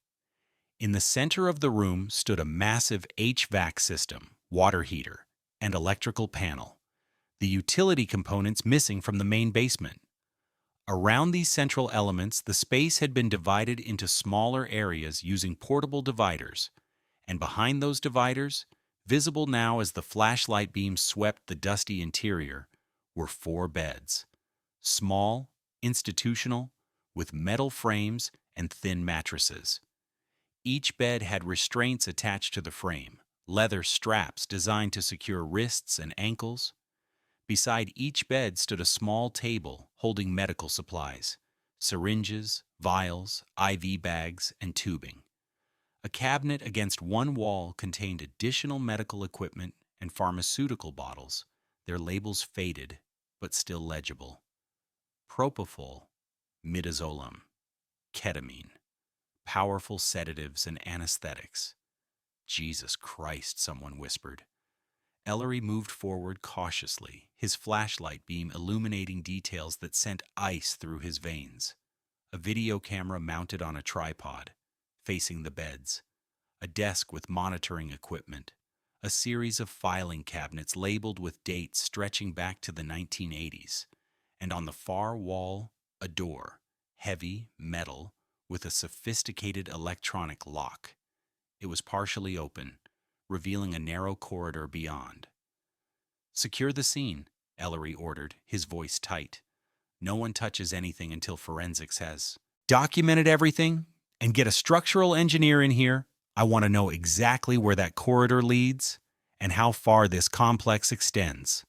In the center of the room stood a massive HVAC system, water heater, and electrical panel, the utility components missing from the main basement. Around these central elements, the space had been divided into smaller areas using portable dividers, and behind those dividers, visible now as the flashlight beam swept the dusty interior, were 4 beds. Small, institutional, with metal frames and thin mattresses. Each bed had restraints attached to the frame, leather straps designed to secure wrists and ankles. Beside each bed stood a small table holding medical supplies, syringes, vials, IV bags, and tubing. A cabinet against one wall contained additional medical equipment and pharmaceutical bottles, their labels faded but still legible. Propofol, midazolam, ketamine, powerful sedatives and anesthetics. Jesus Christ, someone whispered. Ellery moved forward cautiously, his flashlight beam illuminating details that sent ice through his veins. A video camera mounted on a tripod, facing the beds, a desk with monitoring equipment, a series of filing cabinets labeled with dates stretching back to the 1980s, and on the far wall, a door, heavy, metal, with a sophisticated electronic lock. It was partially open, revealing a narrow corridor beyond. "Secure the scene," Ellery ordered, his voice tight. "No one touches anything until forensics has documented everything, and get a structural engineer in here. I want to know exactly where that corridor leads and how far this complex extends."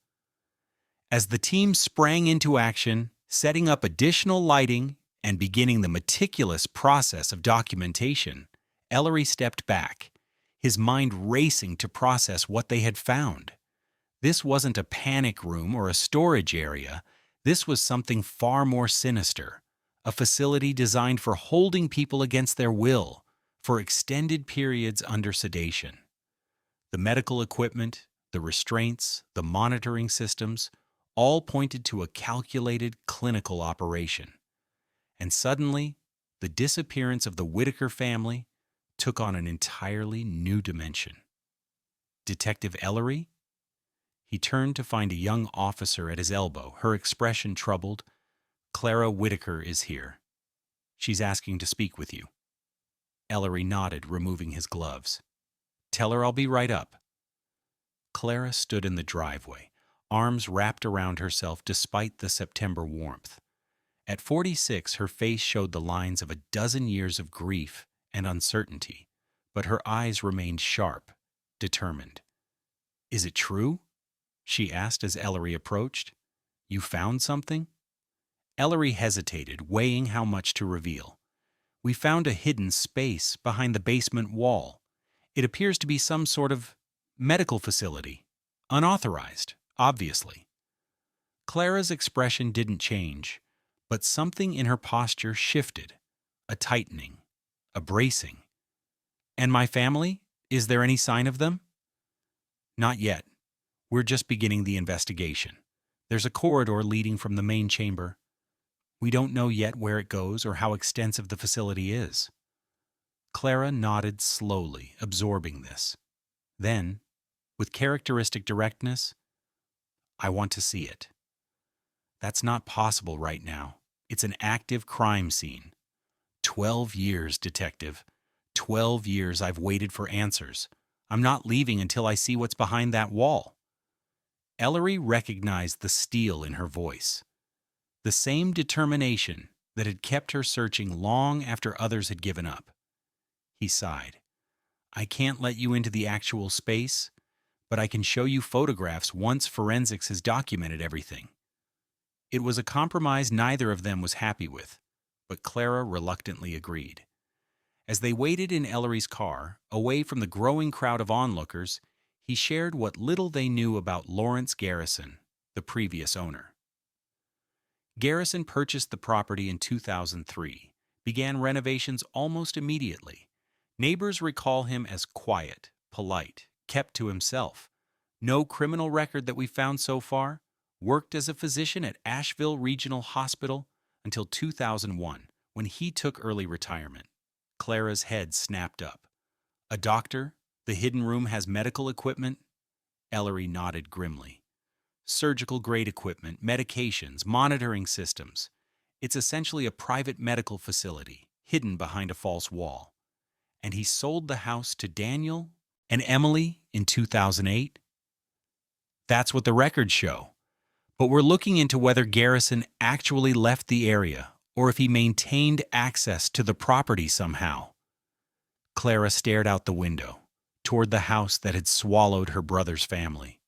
As the team sprang into action, setting up additional lighting and beginning the meticulous process of documentation, Ellery stepped back, his mind racing to process what they had found. This wasn't a panic room or a storage area. This was something far more sinister, a facility designed for holding people against their will, for extended periods under sedation. The medical equipment, the restraints, the monitoring systems, all pointed to a calculated clinical operation. And suddenly, the disappearance of the Whitaker family took on an entirely new dimension. Detective Ellery? He turned to find a young officer at his elbow, her expression troubled. "Clara Whitaker is here. She's asking to speak with you." Ellery nodded, removing his gloves. "Tell her I'll be right up." Clara stood in the driveway, arms wrapped around herself despite the September warmth. At 46, her face showed the lines of a dozen years of grief and uncertainty, but her eyes remained sharp, determined. "Is it true?" she asked as Ellery approached. "You found something?" Ellery hesitated, weighing how much to reveal. "We found a hidden space behind the basement wall. It appears to be some sort of medical facility. Unauthorized, obviously." Clara's expression didn't change, but something in her posture shifted. A tightening, a bracing. "And my family? Is there any sign of them?" "Not yet. We're just beginning the investigation. There's a corridor leading from the main chamber. We don't know yet where it goes or how extensive the facility is." Clara nodded slowly, absorbing this. Then, with characteristic directness, "I want to see it." "That's not possible right now. It's an active crime scene." 12 years, detective. 12 years I've waited for answers. I'm not leaving until I see what's behind that wall." Ellery recognized the steel in her voice. The same determination that had kept her searching long after others had given up. He sighed. "I can't let you into the actual space, but I can show you photographs once forensics has documented everything." It was a compromise neither of them was happy with, but Clara reluctantly agreed. As they waited in Ellery's car, away from the growing crowd of onlookers, he shared what little they knew about Lawrence Garrison, the previous owner. Garrison purchased the property in 2003, began renovations almost immediately. Neighbors recall him as quiet, polite, kept to himself. No criminal record that we've found so far. Worked as a physician at Asheville Regional Hospital until 2001, when he took early retirement. Clara's head snapped up. "A doctor? The hidden room has medical equipment?" Ellery nodded grimly. "Surgical-grade equipment, medications, monitoring systems. It's essentially a private medical facility, hidden behind a false wall." "And he sold the house to Daniel and Emily in 2008? "That's what the records show. but we're looking into whether Garrison actually left the area or if he maintained access to the property somehow. Clara stared out the window, toward the house that had swallowed her brother's family.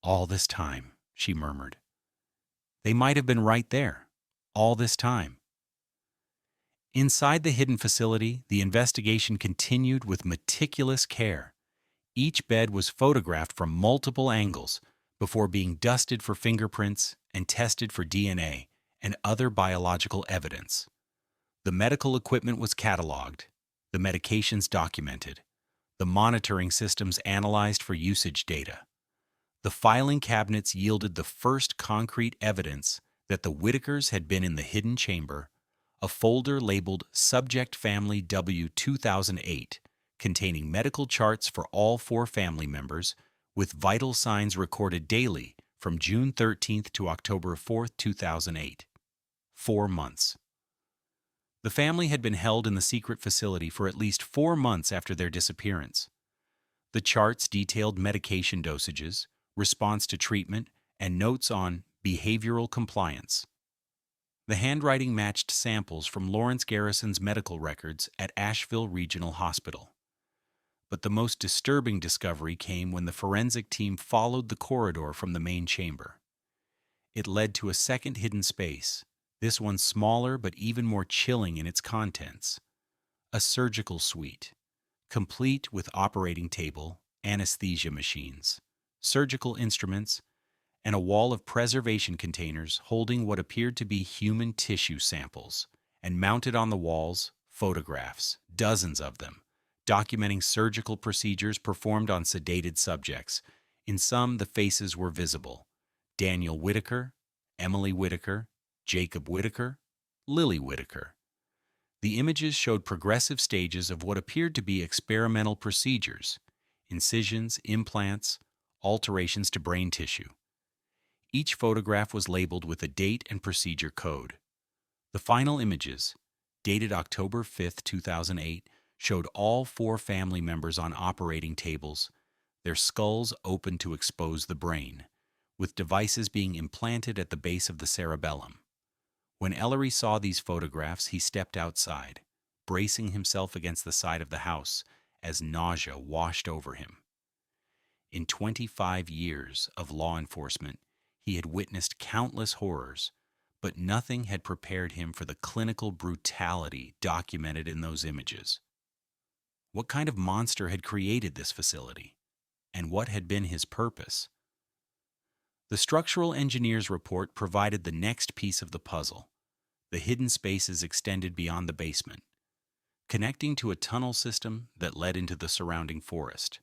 All this time, she murmured. They might have been right there, all this time. Inside the hidden facility, the investigation continued with meticulous care. Each bed was photographed from multiple angles before being dusted for fingerprints and tested for DNA and other biological evidence. The medical equipment was cataloged, the medications documented, the monitoring systems analyzed for usage data. The filing cabinets yielded the first concrete evidence that the Whitakers had been in the hidden chamber, a folder labeled Subject Family W-2008, containing medical charts for all 4 family members, with vital signs recorded daily from June 13th to October 4th, 2008. 4 months. The family had been held in the secret facility for at least 4 months after their disappearance. The charts detailed medication dosages, response to treatment, and notes on behavioral compliance. The handwriting matched samples from Lawrence Garrison's medical records at Asheville Regional Hospital. But the most disturbing discovery came when the forensic team followed the corridor from the main chamber. It led to a second hidden space, this one smaller but even more chilling in its contents. A surgical suite, complete with operating table, anesthesia machines, surgical instruments, and a wall of preservation containers holding what appeared to be human tissue samples, and mounted on the walls, photographs, dozens of them, documenting surgical procedures performed on sedated subjects. In some, the faces were visible: Daniel Whitaker, Emily Whitaker, Jacob Whitaker, Lily Whitaker. The images showed progressive stages of what appeared to be experimental procedures: incisions, implants, alterations to brain tissue. Each photograph was labeled with a date and procedure code. The final images, dated October 5, 2008, showed all 4 family members on operating tables, their skulls open to expose the brain, with devices being implanted at the base of the cerebellum. When Ellery saw these photographs, he stepped outside, bracing himself against the side of the house as nausea washed over him. In 25 years of law enforcement, he had witnessed countless horrors, but nothing had prepared him for the clinical brutality documented in those images. What kind of monster had created this facility? And what had been his purpose? The structural engineer's report provided the next piece of the puzzle. The hidden spaces extended beyond the basement, connecting to a tunnel system that led into the surrounding forest.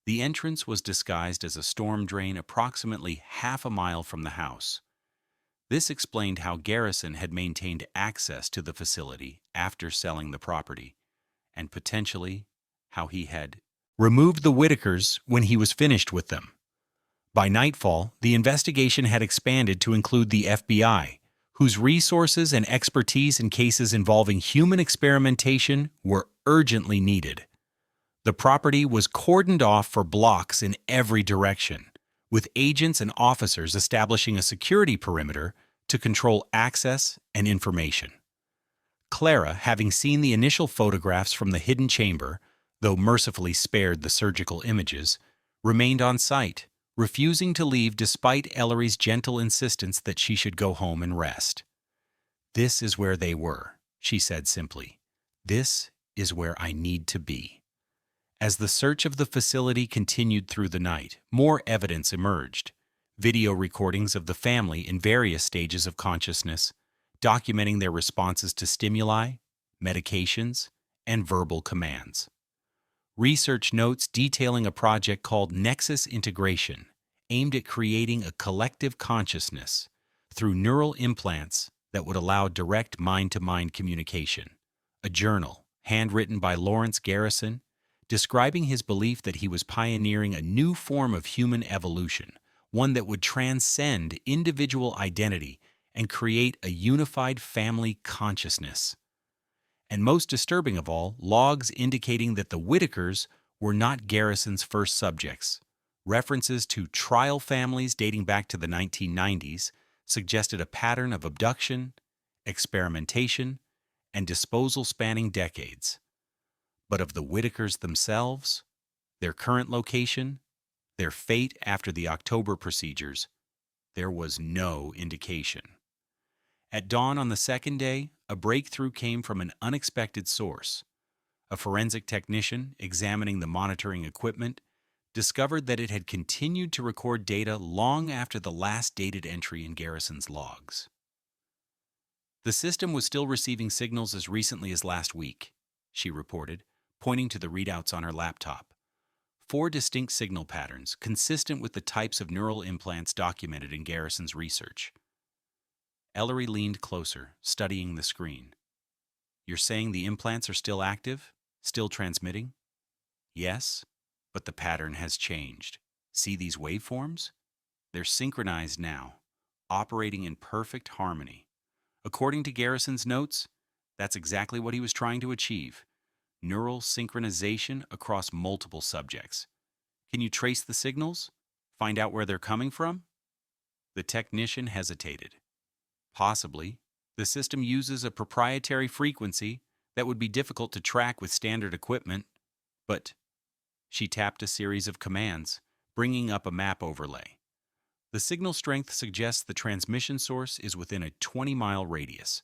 The entrance was disguised as a storm drain approximately half a mile from the house. This explained how Garrison had maintained access to the facility after selling the property, and potentially how he had removed the Whitakers when he was finished with them. By nightfall, the investigation had expanded to include the FBI, whose resources and expertise in cases involving human experimentation were urgently needed. The property was cordoned off for blocks in every direction, with agents and officers establishing a security perimeter to control access and information. Clara, having seen the initial photographs from the hidden chamber, though mercifully spared the surgical images, remained on site, refusing to leave despite Ellery's gentle insistence that she should go home and rest. "This is where they were," she said simply. "This is where I need to be." As the search of the facility continued through the night, more evidence emerged. Video recordings of the family in various stages of consciousness, documenting their responses to stimuli, medications, and verbal commands. Research notes detailing a project called Nexus Integration, aimed at creating a collective consciousness through neural implants that would allow direct mind-to-mind communication. A journal, handwritten by Lawrence Garrison, describing his belief that he was pioneering a new form of human evolution, one that would transcend individual identity and create a unified family consciousness. And most disturbing of all, logs indicating that the Whitakers were not Garrison's first subjects. References to trial families dating back to the 1990s suggested a pattern of abduction, experimentation, and disposal spanning decades. But of the Whitakers themselves, their current location, their fate after the October procedures, there was no indication. At dawn on the second day, a breakthrough came from an unexpected source. A forensic technician examining the monitoring equipment discovered that it had continued to record data long after the last dated entry in Garrison's logs. The system was still receiving signals as recently as last week, she reported, pointing to the readouts on her laptop. 4 distinct signal patterns, consistent with the types of neural implants documented in Garrison's research. Ellery leaned closer, studying the screen. You're saying the implants are still active? Still transmitting? Yes, but the pattern has changed. See these waveforms? They're synchronized now, operating in perfect harmony. According to Garrison's notes, that's exactly what he was trying to achieve. Neural synchronization across multiple subjects. Can you trace the signals? Find out where they're coming from? The technician hesitated. Possibly. The system uses a proprietary frequency that would be difficult to track with standard equipment, but she tapped a series of commands, bringing up a map overlay. The signal strength suggests the transmission source is within a 20-mile radius,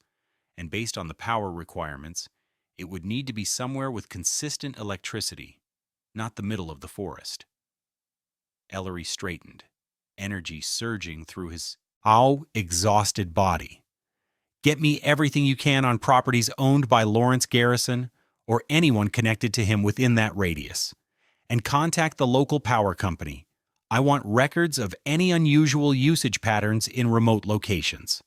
and based on the power requirements, it would need to be somewhere with consistent electricity, not the middle of the forest. Ellery straightened, energy surging through his exhausted body. Get me everything you can on properties owned by Lawrence Garrison or anyone connected to him within that radius. And contact the local power company. I want records of any unusual usage patterns in remote locations.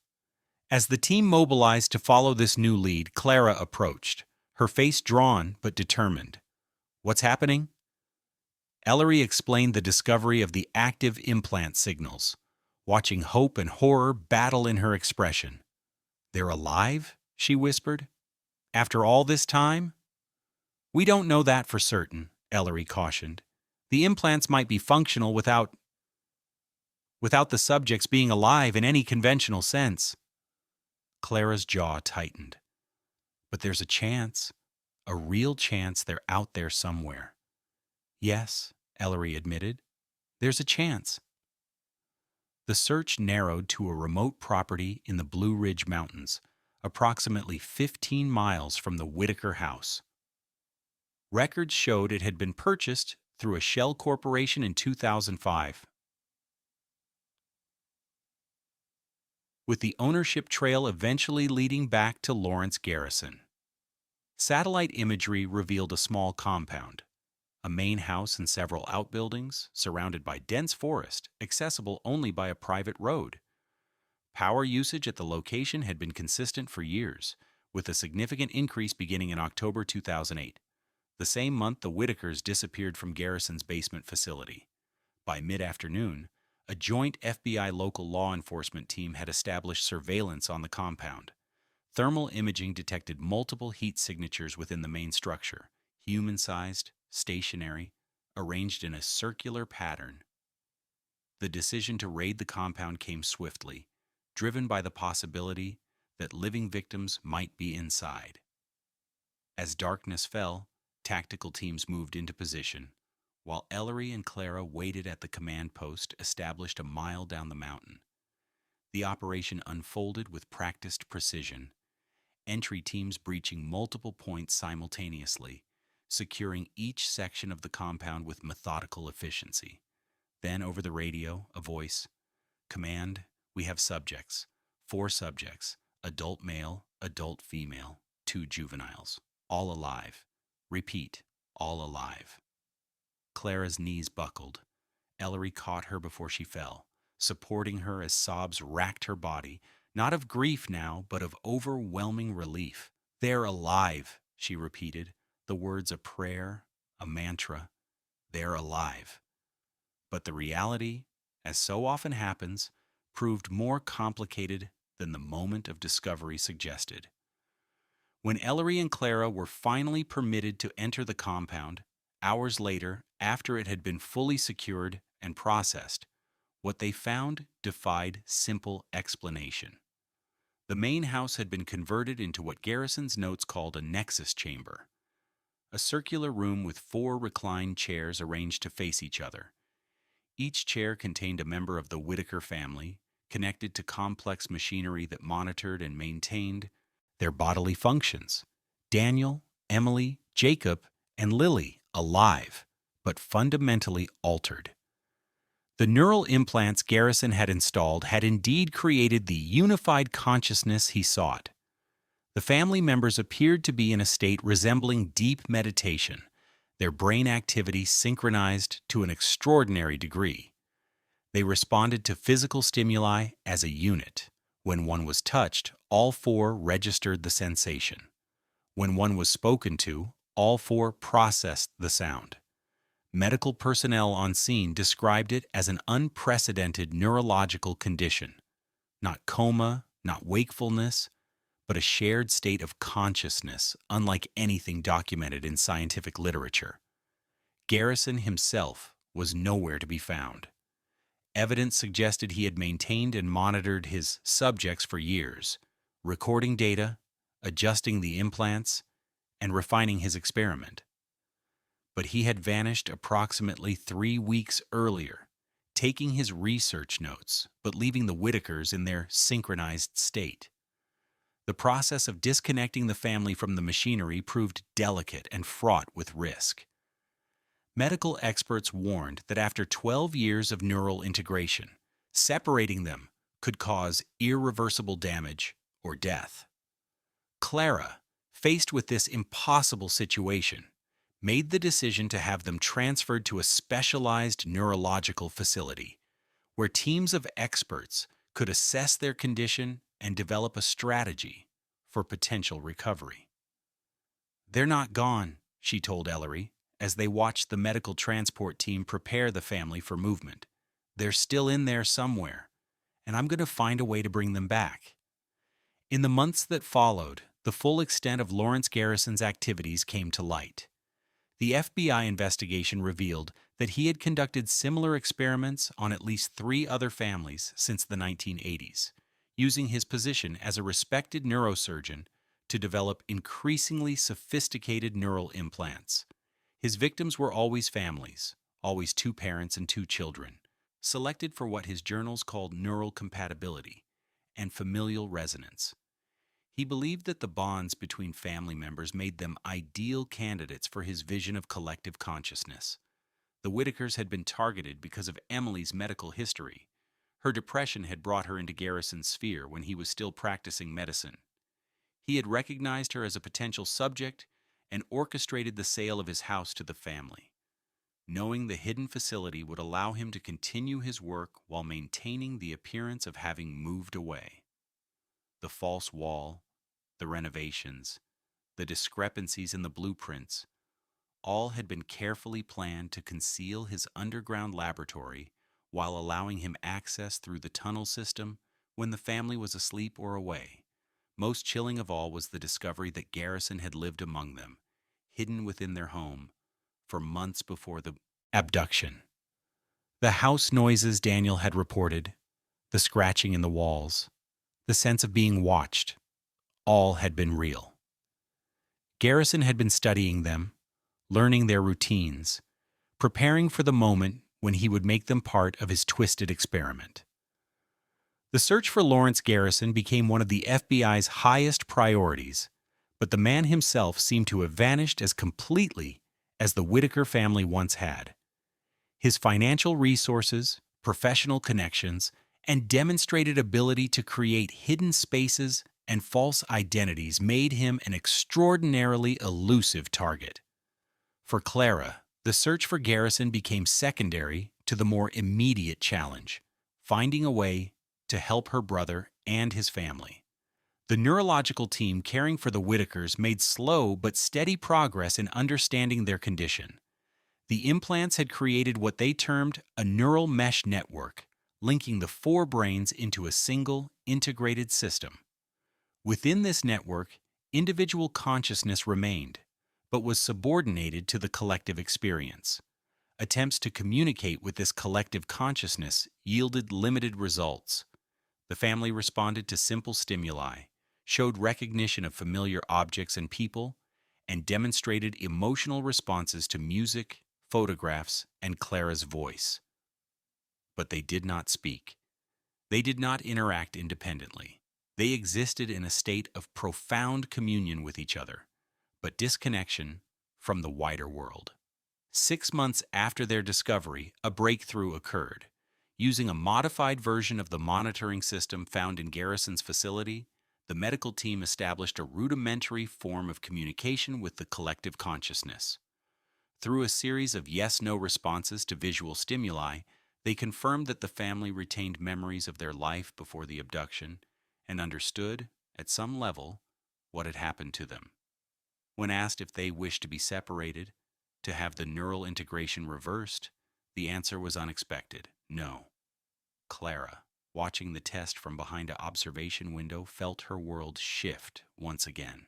As the team mobilized to follow this new lead, Clara approached, her face drawn but determined. What's happening? Ellery explained the discovery of the active implant signals, watching hope and horror battle in her expression. They're alive? She whispered. After all this time? We don't know that for certain, Ellery cautioned. The implants might be functional without the subjects being alive in any conventional sense. Clara's jaw tightened. But there's a chance, a real chance they're out there somewhere. Yes, Ellery admitted. There's a chance. The search narrowed to a remote property in the Blue Ridge Mountains, approximately 15 miles from the Whitaker house. Records showed it had been purchased through a shell corporation in 2005, with the ownership trail eventually leading back to Lawrence Garrison. Satellite imagery revealed a small compound, a main house and several outbuildings, surrounded by dense forest, accessible only by a private road. Power usage at the location had been consistent for years, with a significant increase beginning in October 2008. The same month, the Whitakers disappeared from Garrison's basement facility. By mid-afternoon, a joint FBI local law enforcement team had established surveillance on the compound. Thermal imaging detected multiple heat signatures within the main structure, human-sized, stationary, arranged in a circular pattern. The decision to raid the compound came swiftly, driven by the possibility that living victims might be inside. As darkness fell, tactical teams moved into position, while Ellery and Clara waited at the command post established a mile down the mountain. The operation unfolded with practiced precision, entry teams breaching multiple points simultaneously, securing each section of the compound with methodical efficiency. Then, over the radio, a voice. Command, we have subjects. 4 subjects. Adult male, adult female, 2 juveniles. All alive. Repeat, all alive. Clara's knees buckled. Ellery caught her before she fell, supporting her as sobs racked her body, not of grief now, but of overwhelming relief. They're alive, she repeated, the words a prayer, a mantra. They're alive. But the reality, as so often happens, proved more complicated than the moment of discovery suggested. When Ellery and Clara were finally permitted to enter the compound, hours later, after it had been fully secured and processed, what they found defied simple explanation. The main house had been converted into what Garrison's notes called a nexus chamber, a circular room with four reclined chairs arranged to face each other. Each chair contained a member of the Whitaker family, connected to complex machinery that monitored and maintained their bodily functions. Daniel, Emily, Jacob, and Lily alive, but fundamentally altered. The neural implants Garrison had installed had indeed created the unified consciousness he sought. The family members appeared to be in a state resembling deep meditation, their brain activity synchronized to an extraordinary degree. They responded to physical stimuli as a unit. When one was touched, all four registered the sensation. When one was spoken to, all four processed the sound. Medical personnel on scene described it as an unprecedented neurological condition. Not coma, not wakefulness, but a shared state of consciousness unlike anything documented in scientific literature. Garrison himself was nowhere to be found. Evidence suggested he had maintained and monitored his subjects for years, recording data, adjusting the implants, and refining his experiment. But he had vanished approximately 3 weeks earlier, taking his research notes, but leaving the Whitakers in their synchronized state. The process of disconnecting the family from the machinery proved delicate and fraught with risk. Medical experts warned that after 12 years of neural integration, separating them could cause irreversible damage or death. Clara, faced with this impossible situation, made the decision to have them transferred to a specialized neurological facility, where teams of experts could assess their condition and develop a strategy for potential recovery. "They're not gone," she told Ellery, as they watched the medical transport team prepare the family for movement. "They're still in there somewhere, and I'm going to find a way to bring them back." In the months that followed, the full extent of Lawrence Garrison's activities came to light. The FBI investigation revealed that he had conducted similar experiments on at least 3 other families since the 1980s, using his position as a respected neurosurgeon to develop increasingly sophisticated neural implants. His victims were always families, always 2 parents and 2 children, selected for what his journals called neural compatibility and familial resonance. He believed that the bonds between family members made them ideal candidates for his vision of collective consciousness. The Whitakers had been targeted because of Emily's medical history. Her depression had brought her into Garrison's sphere when he was still practicing medicine. He had recognized her as a potential subject and orchestrated the sale of his house to the family, knowing the hidden facility would allow him to continue his work while maintaining the appearance of having moved away. The false wall, the renovations, the discrepancies in the blueprints, all had been carefully planned to conceal his underground laboratory while allowing him access through the tunnel system when the family was asleep or away. Most chilling of all was the discovery that Garrison had lived among them, hidden within their home, for months before the abduction. The house noises Daniel had reported, the scratching in the walls, the sense of being watched, all had been real. Garrison had been studying them, learning their routines, preparing for the moment when he would make them part of his twisted experiment. The search for Lawrence Garrison became one of the FBI's highest priorities, but the man himself seemed to have vanished as completely as the Whitaker family once had. His financial resources, professional connections, and demonstrated ability to create hidden spaces and false identities made him an extraordinarily elusive target. For Clara, the search for Garrison became secondary to the more immediate challenge, finding a way to help her brother and his family. The neurological team caring for the Whitakers made slow but steady progress in understanding their condition. The implants had created what they termed a neural mesh network, linking the 4 brains into a single, integrated system. Within this network, individual consciousness remained, but was subordinated to the collective experience. Attempts to communicate with this collective consciousness yielded limited results. The family responded to simple stimuli, showed recognition of familiar objects and people, and demonstrated emotional responses to music, photographs, and Clara's voice. But they did not speak. They did not interact independently. They existed in a state of profound communion with each other, but disconnection from the wider world. 6 months after their discovery, a breakthrough occurred. Using a modified version of the monitoring system found in Garrison's facility, the medical team established a rudimentary form of communication with the collective consciousness. Through a series of yes-no responses to visual stimuli, they confirmed that the family retained memories of their life before the abduction and understood, at some level, what had happened to them. When asked if they wished to be separated, to have the neural integration reversed, the answer was unexpected: no. Clara, watching the test from behind an observation window, felt her world shift once again.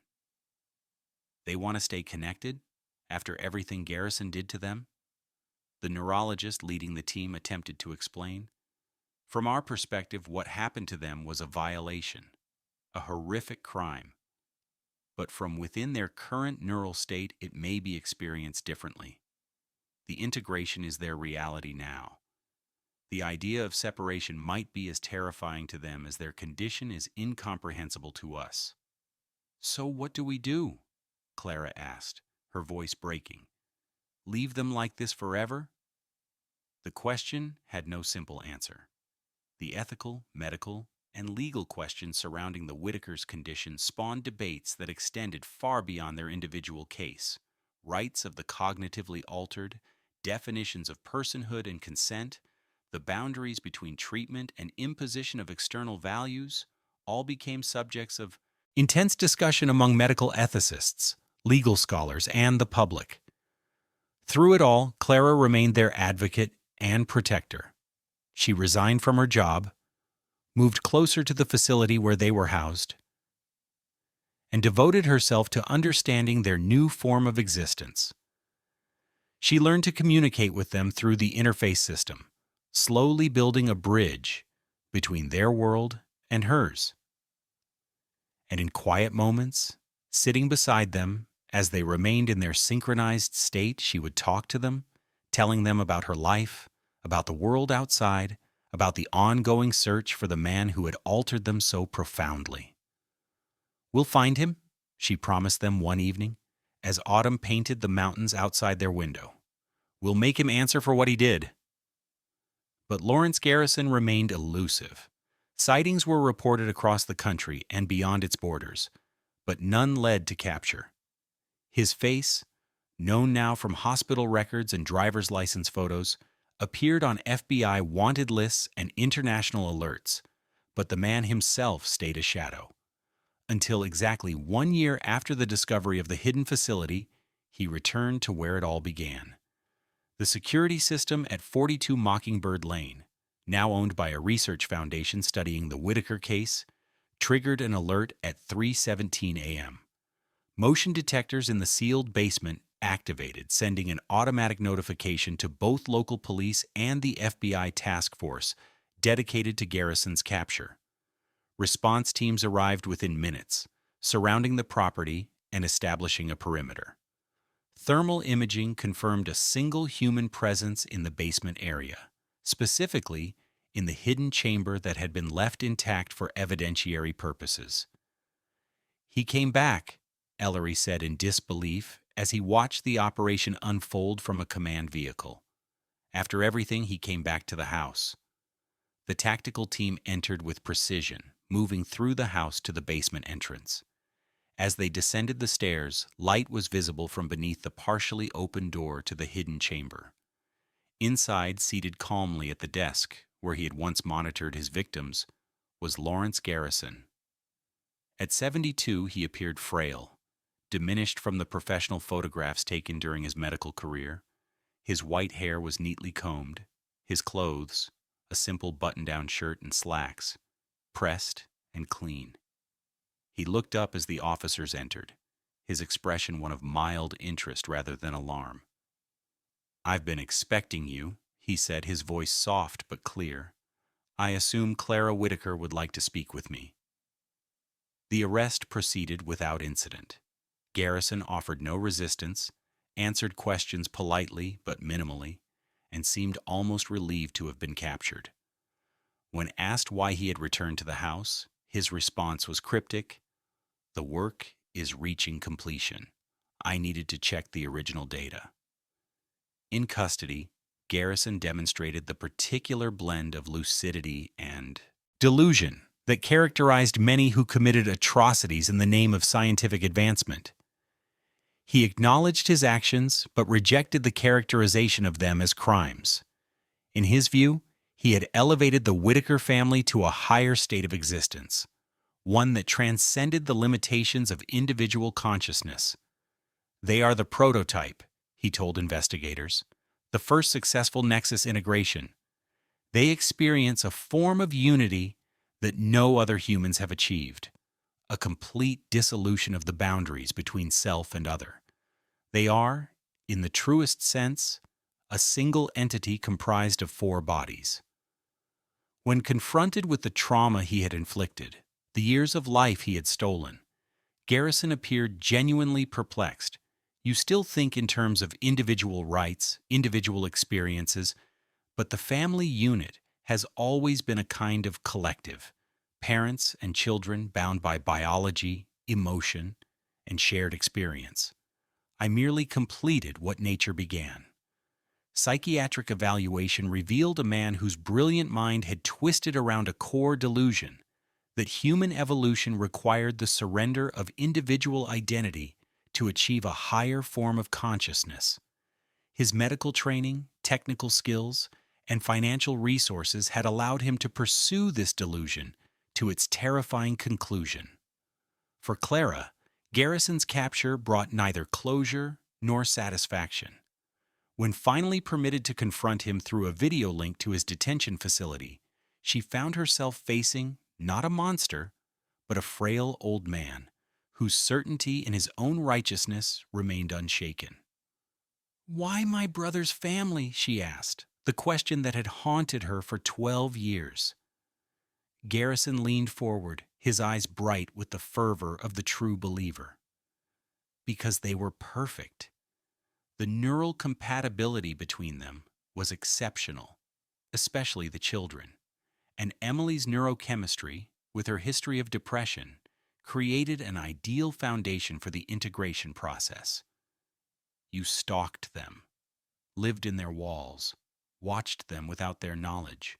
They want to stay connected after everything Garrison did to them? The neurologist leading the team attempted to explain. From our perspective, what happened to them was a violation, a horrific crime. But from within their current neural state, it may be experienced differently. The integration is their reality now. The idea of separation might be as terrifying to them as their condition is incomprehensible to us. So what do we do? Clara asked, her voice breaking. Leave them like this forever? The question had no simple answer. The ethical, medical, and legal questions surrounding the Whitakers' condition spawned debates that extended far beyond their individual case. Rights of the cognitively altered, definitions of personhood and consent, the boundaries between treatment and imposition of external values, all became subjects of intense discussion among medical ethicists, legal scholars, and the public. Through it all, Clara remained their advocate and protector. She resigned from her job, moved closer to the facility where they were housed, and devoted herself to understanding their new form of existence. She learned to communicate with them through the interface system, slowly building a bridge between their world and hers. And in quiet moments, sitting beside them as they remained in their synchronized state, she would talk to them, telling them about her life, about the world outside, about the ongoing search for the man who had altered them so profoundly. We'll find him, she promised them one evening, as autumn painted the mountains outside their window. We'll make him answer for what he did. But Lawrence Garrison remained elusive. Sightings were reported across the country and beyond its borders, but none led to capture. His face, known now from hospital records and driver's license photos, appeared on FBI wanted lists and international alerts, but the man himself stayed a shadow. Until exactly 1 year after the discovery of the hidden facility, he returned to where it all began. The security system at 42 Mockingbird Lane, now owned by a research foundation studying the Whitaker case, triggered an alert at 3:17 a.m. Motion detectors in the sealed basement activated, sending an automatic notification to both local police and the FBI task force dedicated to Garrison's capture. Response teams arrived within minutes, surrounding the property and establishing a perimeter. Thermal imaging confirmed a single human presence in the basement area, specifically in the hidden chamber that had been left intact for evidentiary purposes. He came back, Ellery said in disbelief as he watched the operation unfold from a command vehicle. After everything, he came back to the house. The tactical team entered with precision, moving through the house to the basement entrance. As they descended the stairs, light was visible from beneath the partially open door to the hidden chamber. Inside, seated calmly at the desk where he had once monitored his victims, was Lawrence Garrison. At 72, he appeared frail, diminished from the professional photographs taken during his medical career. His white hair was neatly combed, his clothes, a simple button-down shirt and slacks, pressed and clean. He looked up as the officers entered, his expression one of mild interest rather than alarm. "I've been expecting you," he said, his voice soft but clear. "I assume Clara Whitaker would like to speak with me." The arrest proceeded without incident. Garrison offered no resistance, answered questions politely but minimally, and seemed almost relieved to have been captured. When asked why he had returned to the house, his response was cryptic: "The work is reaching completion. I needed to check the original data." In custody, Garrison demonstrated the particular blend of lucidity and delusion that characterized many who committed atrocities in the name of scientific advancement. He acknowledged his actions but rejected the characterization of them as crimes. In his view, he had elevated the Whitaker family to a higher state of existence, one that transcended the limitations of individual consciousness. "They are the prototype," he told investigators, "the first successful nexus integration. They experience a form of unity that no other humans have achieved, a complete dissolution of the boundaries between self and other. They are, in the truest sense, a single entity comprised of 4 bodies." When confronted with the trauma he had inflicted, the years of life he had stolen, Garrison appeared genuinely perplexed. "You still think in terms of individual rights, individual experiences, but the family unit has always been a kind of collective, parents and children bound by biology, emotion, and shared experience. I merely completed what nature began." Psychiatric evaluation revealed a man whose brilliant mind had twisted around a core delusion that human evolution required the surrender of individual identity to achieve a higher form of consciousness. His medical training, technical skills, and financial resources had allowed him to pursue this delusion to its terrifying conclusion. For Clara, Garrison's capture brought neither closure nor satisfaction. When finally permitted to confront him through a video link to his detention facility, she found herself facing not a monster, but a frail old man whose certainty in his own righteousness remained unshaken. "Why my brother's family?" she asked, the question that had haunted her for 12 years. Garrison leaned forward, his eyes bright with the fervor of the true believer. "Because they were perfect. The neural compatibility between them was exceptional, especially the children. And Emily's neurochemistry, with her history of depression, created an ideal foundation for the integration process. You stalked them, lived in their walls, watched them without their knowledge.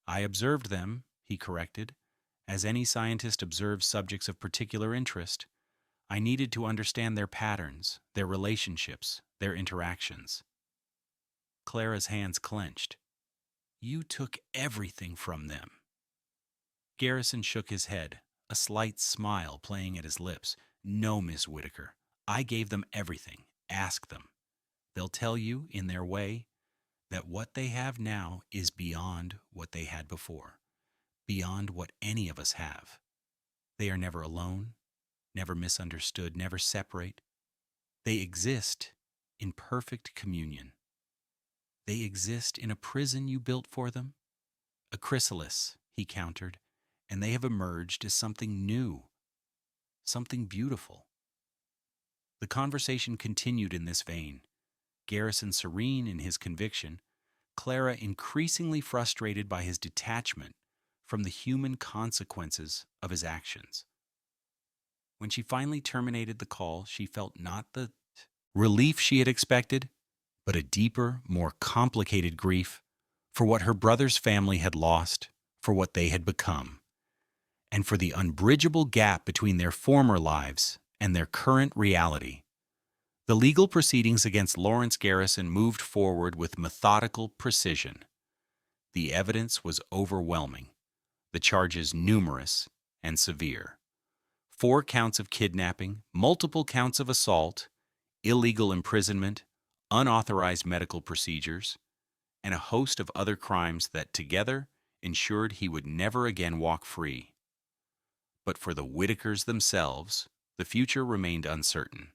I observed them," he corrected, "as any scientist observes subjects of particular interest. I needed to understand their patterns, their relationships, their interactions." Clara's hands clenched. "You took everything from them." Garrison shook his head, a slight smile playing at his lips. "No, Miss Whitaker. I gave them everything. Ask them. They'll tell you, in their way, that what they have now is beyond what they had before, beyond what any of us have. They are never alone, never misunderstood, never separate. They exist in perfect communion. They exist in a prison you built for them, a chrysalis," he countered, "and they have emerged as something new, something beautiful." The conversation continued in this vein, Garrison serene in his conviction, Clara increasingly frustrated by his detachment from the human consequences of his actions. When she finally terminated the call, she felt not the relief she had expected, but a deeper, more complicated grief for what her brother's family had lost, for what they had become, and for the unbridgeable gap between their former lives and their current reality. The legal proceedings against Lawrence Garrison moved forward with methodical precision. The evidence was overwhelming, the charges numerous and severe. 4 counts of kidnapping, multiple counts of assault, illegal imprisonment, unauthorized medical procedures, and a host of other crimes that together ensured he would never again walk free. But for the Whitakers themselves, the future remained uncertain.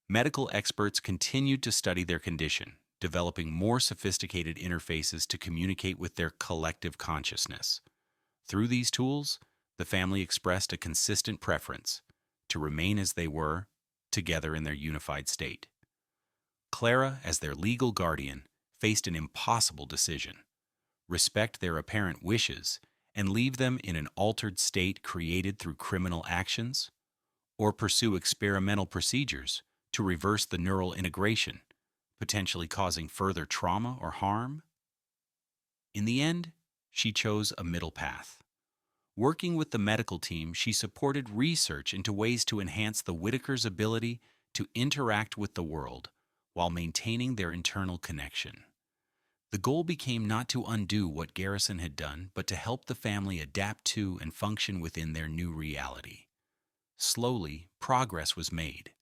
Medical experts continued to study their condition, developing more sophisticated interfaces to communicate with their collective consciousness. Through these tools, the family expressed a consistent preference to remain as they were, together in their unified state. Clara, as their legal guardian, faced an impossible decision: respect their apparent wishes and leave them in an altered state created through criminal actions, or pursue experimental procedures to reverse the neural integration, potentially causing further trauma or harm. In the end, she chose a middle path. Working with the medical team, she supported research into ways to enhance the Whitakers' ability to interact with the world while maintaining their internal connection. The goal became not to undo what Garrison had done, but to help the family adapt to and function within their new reality. Slowly, progress was made.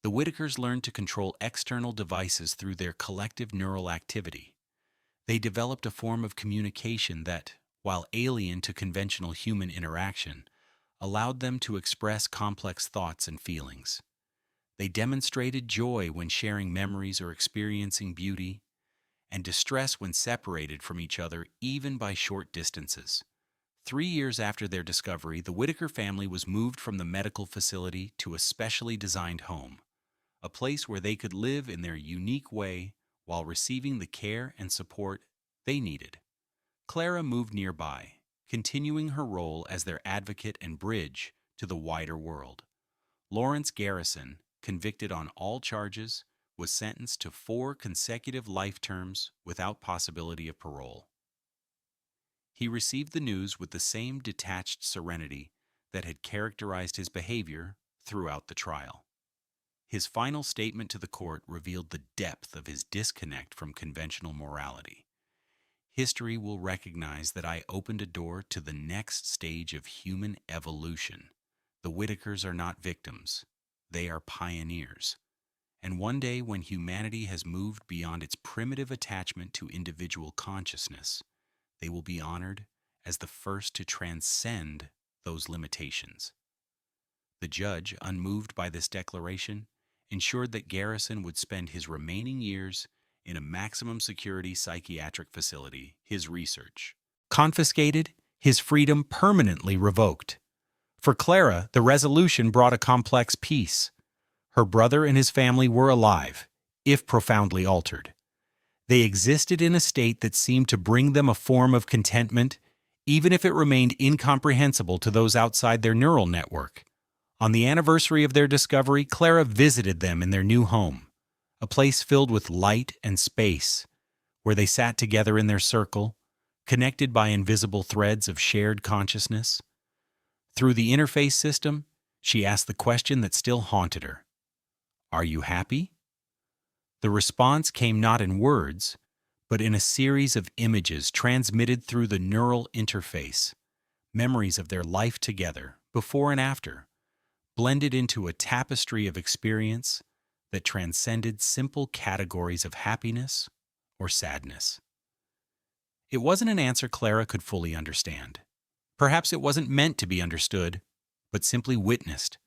The Whitakers learned to control external devices through their collective neural activity. They developed a form of communication that, while alien to conventional human interaction, allowed them to express complex thoughts and feelings. They demonstrated joy when sharing memories or experiencing beauty, and distress when separated from each other even by short distances. 3 years after their discovery, the Whitaker family was moved from the medical facility to a specially designed home, a place where they could live in their unique way while receiving the care and support they needed. Clara moved nearby, continuing her role as their advocate and bridge to the wider world. Lawrence Garrison, convicted on all charges, was sentenced to 4 consecutive life terms without possibility of parole. He received the news with the same detached serenity that had characterized his behavior throughout the trial. His final statement to the court revealed the depth of his disconnect from conventional morality. History will recognize that I opened a door to the next stage of human evolution. The Whitakers are not victims. They are pioneers. And one day, when humanity has moved beyond its primitive attachment to individual consciousness, they will be honored as the first to transcend those limitations. The judge, unmoved by this declaration, ensured that Garrison would spend his remaining years in a maximum security psychiatric facility, his research confiscated, his freedom permanently revoked. For Clara, the resolution brought a complex peace. Her brother and his family were alive, if profoundly altered. They existed in a state that seemed to bring them a form of contentment, even if it remained incomprehensible to those outside their neural network. On the anniversary of their discovery, Clara visited them in their new home, a place filled with light and space, where they sat together in their circle, connected by invisible threads of shared consciousness. Through the interface system, she asked the question that still haunted her: "Are you happy?" The response came not in words, but in a series of images transmitted through the neural interface, memories of their life together, before and after, blended into a tapestry of experience that transcended simple categories of happiness or sadness. It wasn't an answer Clara could fully understand. Perhaps it wasn't meant to be understood, but simply witnessed,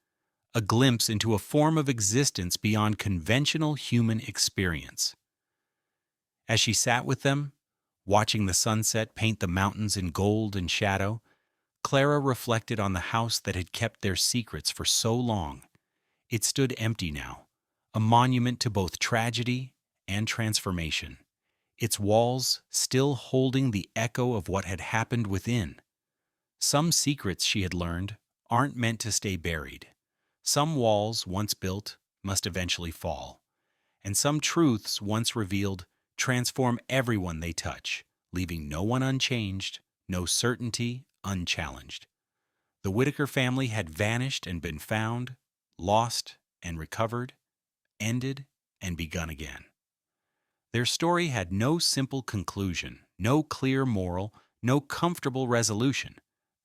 a glimpse into a form of existence beyond conventional human experience. As she sat with them, watching the sunset paint the mountains in gold and shadow, Clara reflected on the house that had kept their secrets for so long. It stood empty now, a monument to both tragedy and transformation, its walls still holding the echo of what had happened within. Some secrets, she had learned, aren't meant to stay buried. Some walls, once built, must eventually fall. And some truths, once revealed, transform everyone they touch, leaving no one unchanged, no certainty unchallenged. The Whitaker family had vanished and been found, lost and recovered, ended and begun again. Their story had no simple conclusion, no clear moral, no comfortable resolution.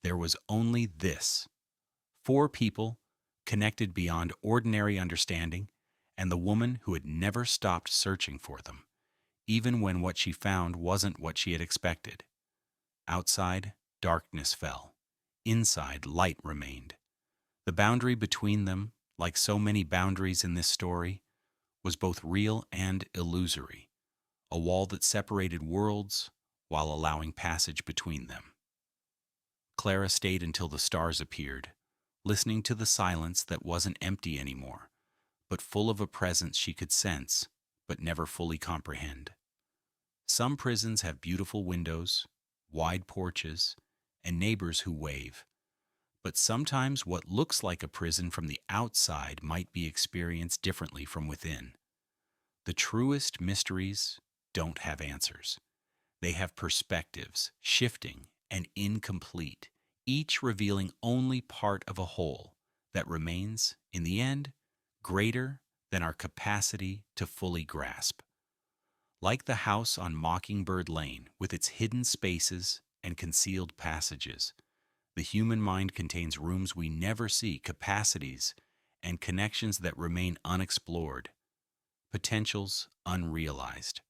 There was only this: 4 people, connected beyond ordinary understanding, and the woman who had never stopped searching for them, even when what she found wasn't what she had expected. Outside, darkness fell. Inside, light remained. The boundary between them, like so many boundaries in this story, was both real and illusory, a wall that separated worlds while allowing passage between them. Clara stayed until the stars appeared, listening to the silence that wasn't empty anymore, but full of a presence she could sense, but never fully comprehend. Some prisons have beautiful windows, wide porches, and neighbors who wave. But sometimes what looks like a prison from the outside might be experienced differently from within. The truest mysteries don't have answers. They have perspectives, shifting and incomplete, each revealing only part of a whole that remains, in the end, greater than our capacity to fully grasp. Like the house on Mockingbird Lane with its hidden spaces and concealed passages, the human mind contains rooms we never see, capacities, and connections that remain unexplored, potentials unrealized.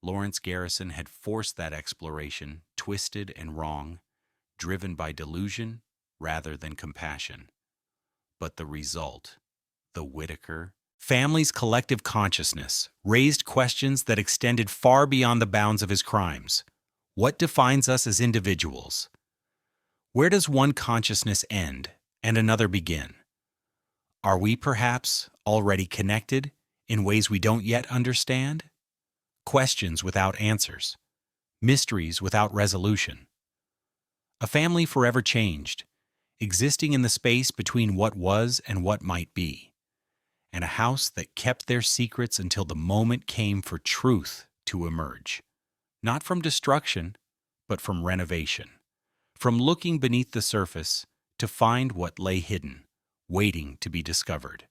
Lawrence Garrison had forced that exploration, twisted and wrong, driven by delusion rather than compassion. But the result, the Whitaker family's collective consciousness, raised questions that extended far beyond the bounds of his crimes. What defines us as individuals? Where does one consciousness end and another begin? Are we perhaps already connected in ways we don't yet understand? Questions without answers, mysteries without resolution. A family forever changed, existing in the space between what was and what might be, and a house that kept their secrets until the moment came for truth to emerge, not from destruction, but from renovation, from looking beneath the surface to find what lay hidden, waiting to be discovered.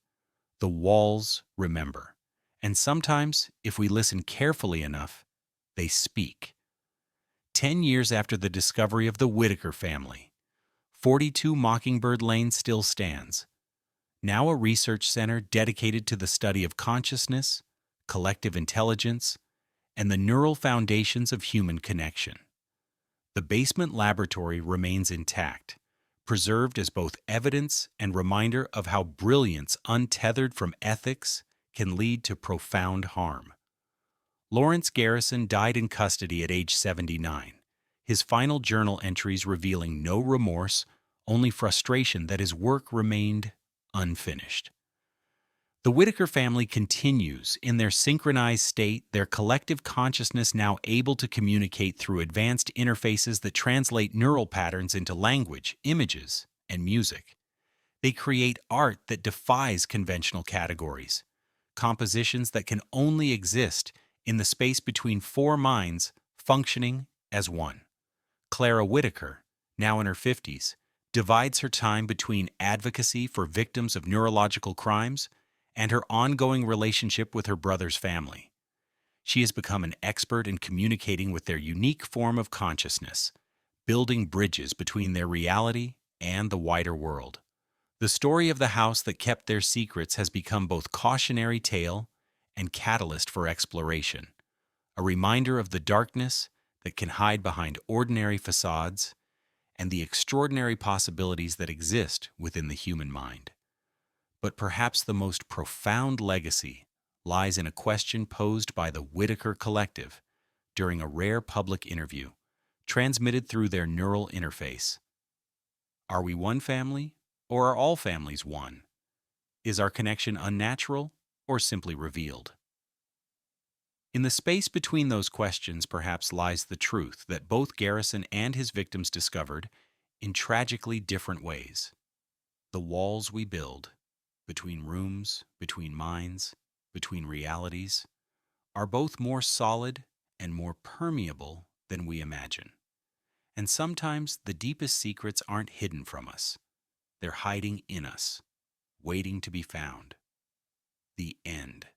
The walls remember, and sometimes, if we listen carefully enough, they speak. 10 years after the discovery of the Whitaker family, 42 Mockingbird Lane still stands, now a research center dedicated to the study of consciousness, collective intelligence, and the neural foundations of human connection. The basement laboratory remains intact, preserved as both evidence and reminder of how brilliance untethered from ethics can lead to profound harm. Lawrence Garrison died in custody at age 79, his final journal entries revealing no remorse, only frustration that his work remained unfinished. The Whitaker family continues in their synchronized state, their collective consciousness now able to communicate through advanced interfaces that translate neural patterns into language, images, and music. They create art that defies conventional categories, compositions that can only exist in the space between four minds functioning as one. Clara Whitaker, now in her 50s, divides her time between advocacy for victims of neurological crimes and her ongoing relationship with her brother's family. She has become an expert in communicating with their unique form of consciousness, building bridges between their reality and the wider world. The story of the house that kept their secrets has become both cautionary tale and catalyst for exploration, a reminder of the darkness that can hide behind ordinary facades and the extraordinary possibilities that exist within the human mind. But perhaps the most profound legacy lies in a question posed by the Whitaker Collective during a rare public interview, transmitted through their neural interface. Are we one family, or are all families one? Is our connection unnatural, or simply revealed? In the space between those questions perhaps lies the truth that both Garrison and his victims discovered in tragically different ways. The walls we build, between rooms, between minds, between realities, are both more solid and more permeable than we imagine. And sometimes the deepest secrets aren't hidden from us. They're hiding in us, waiting to be found. The end.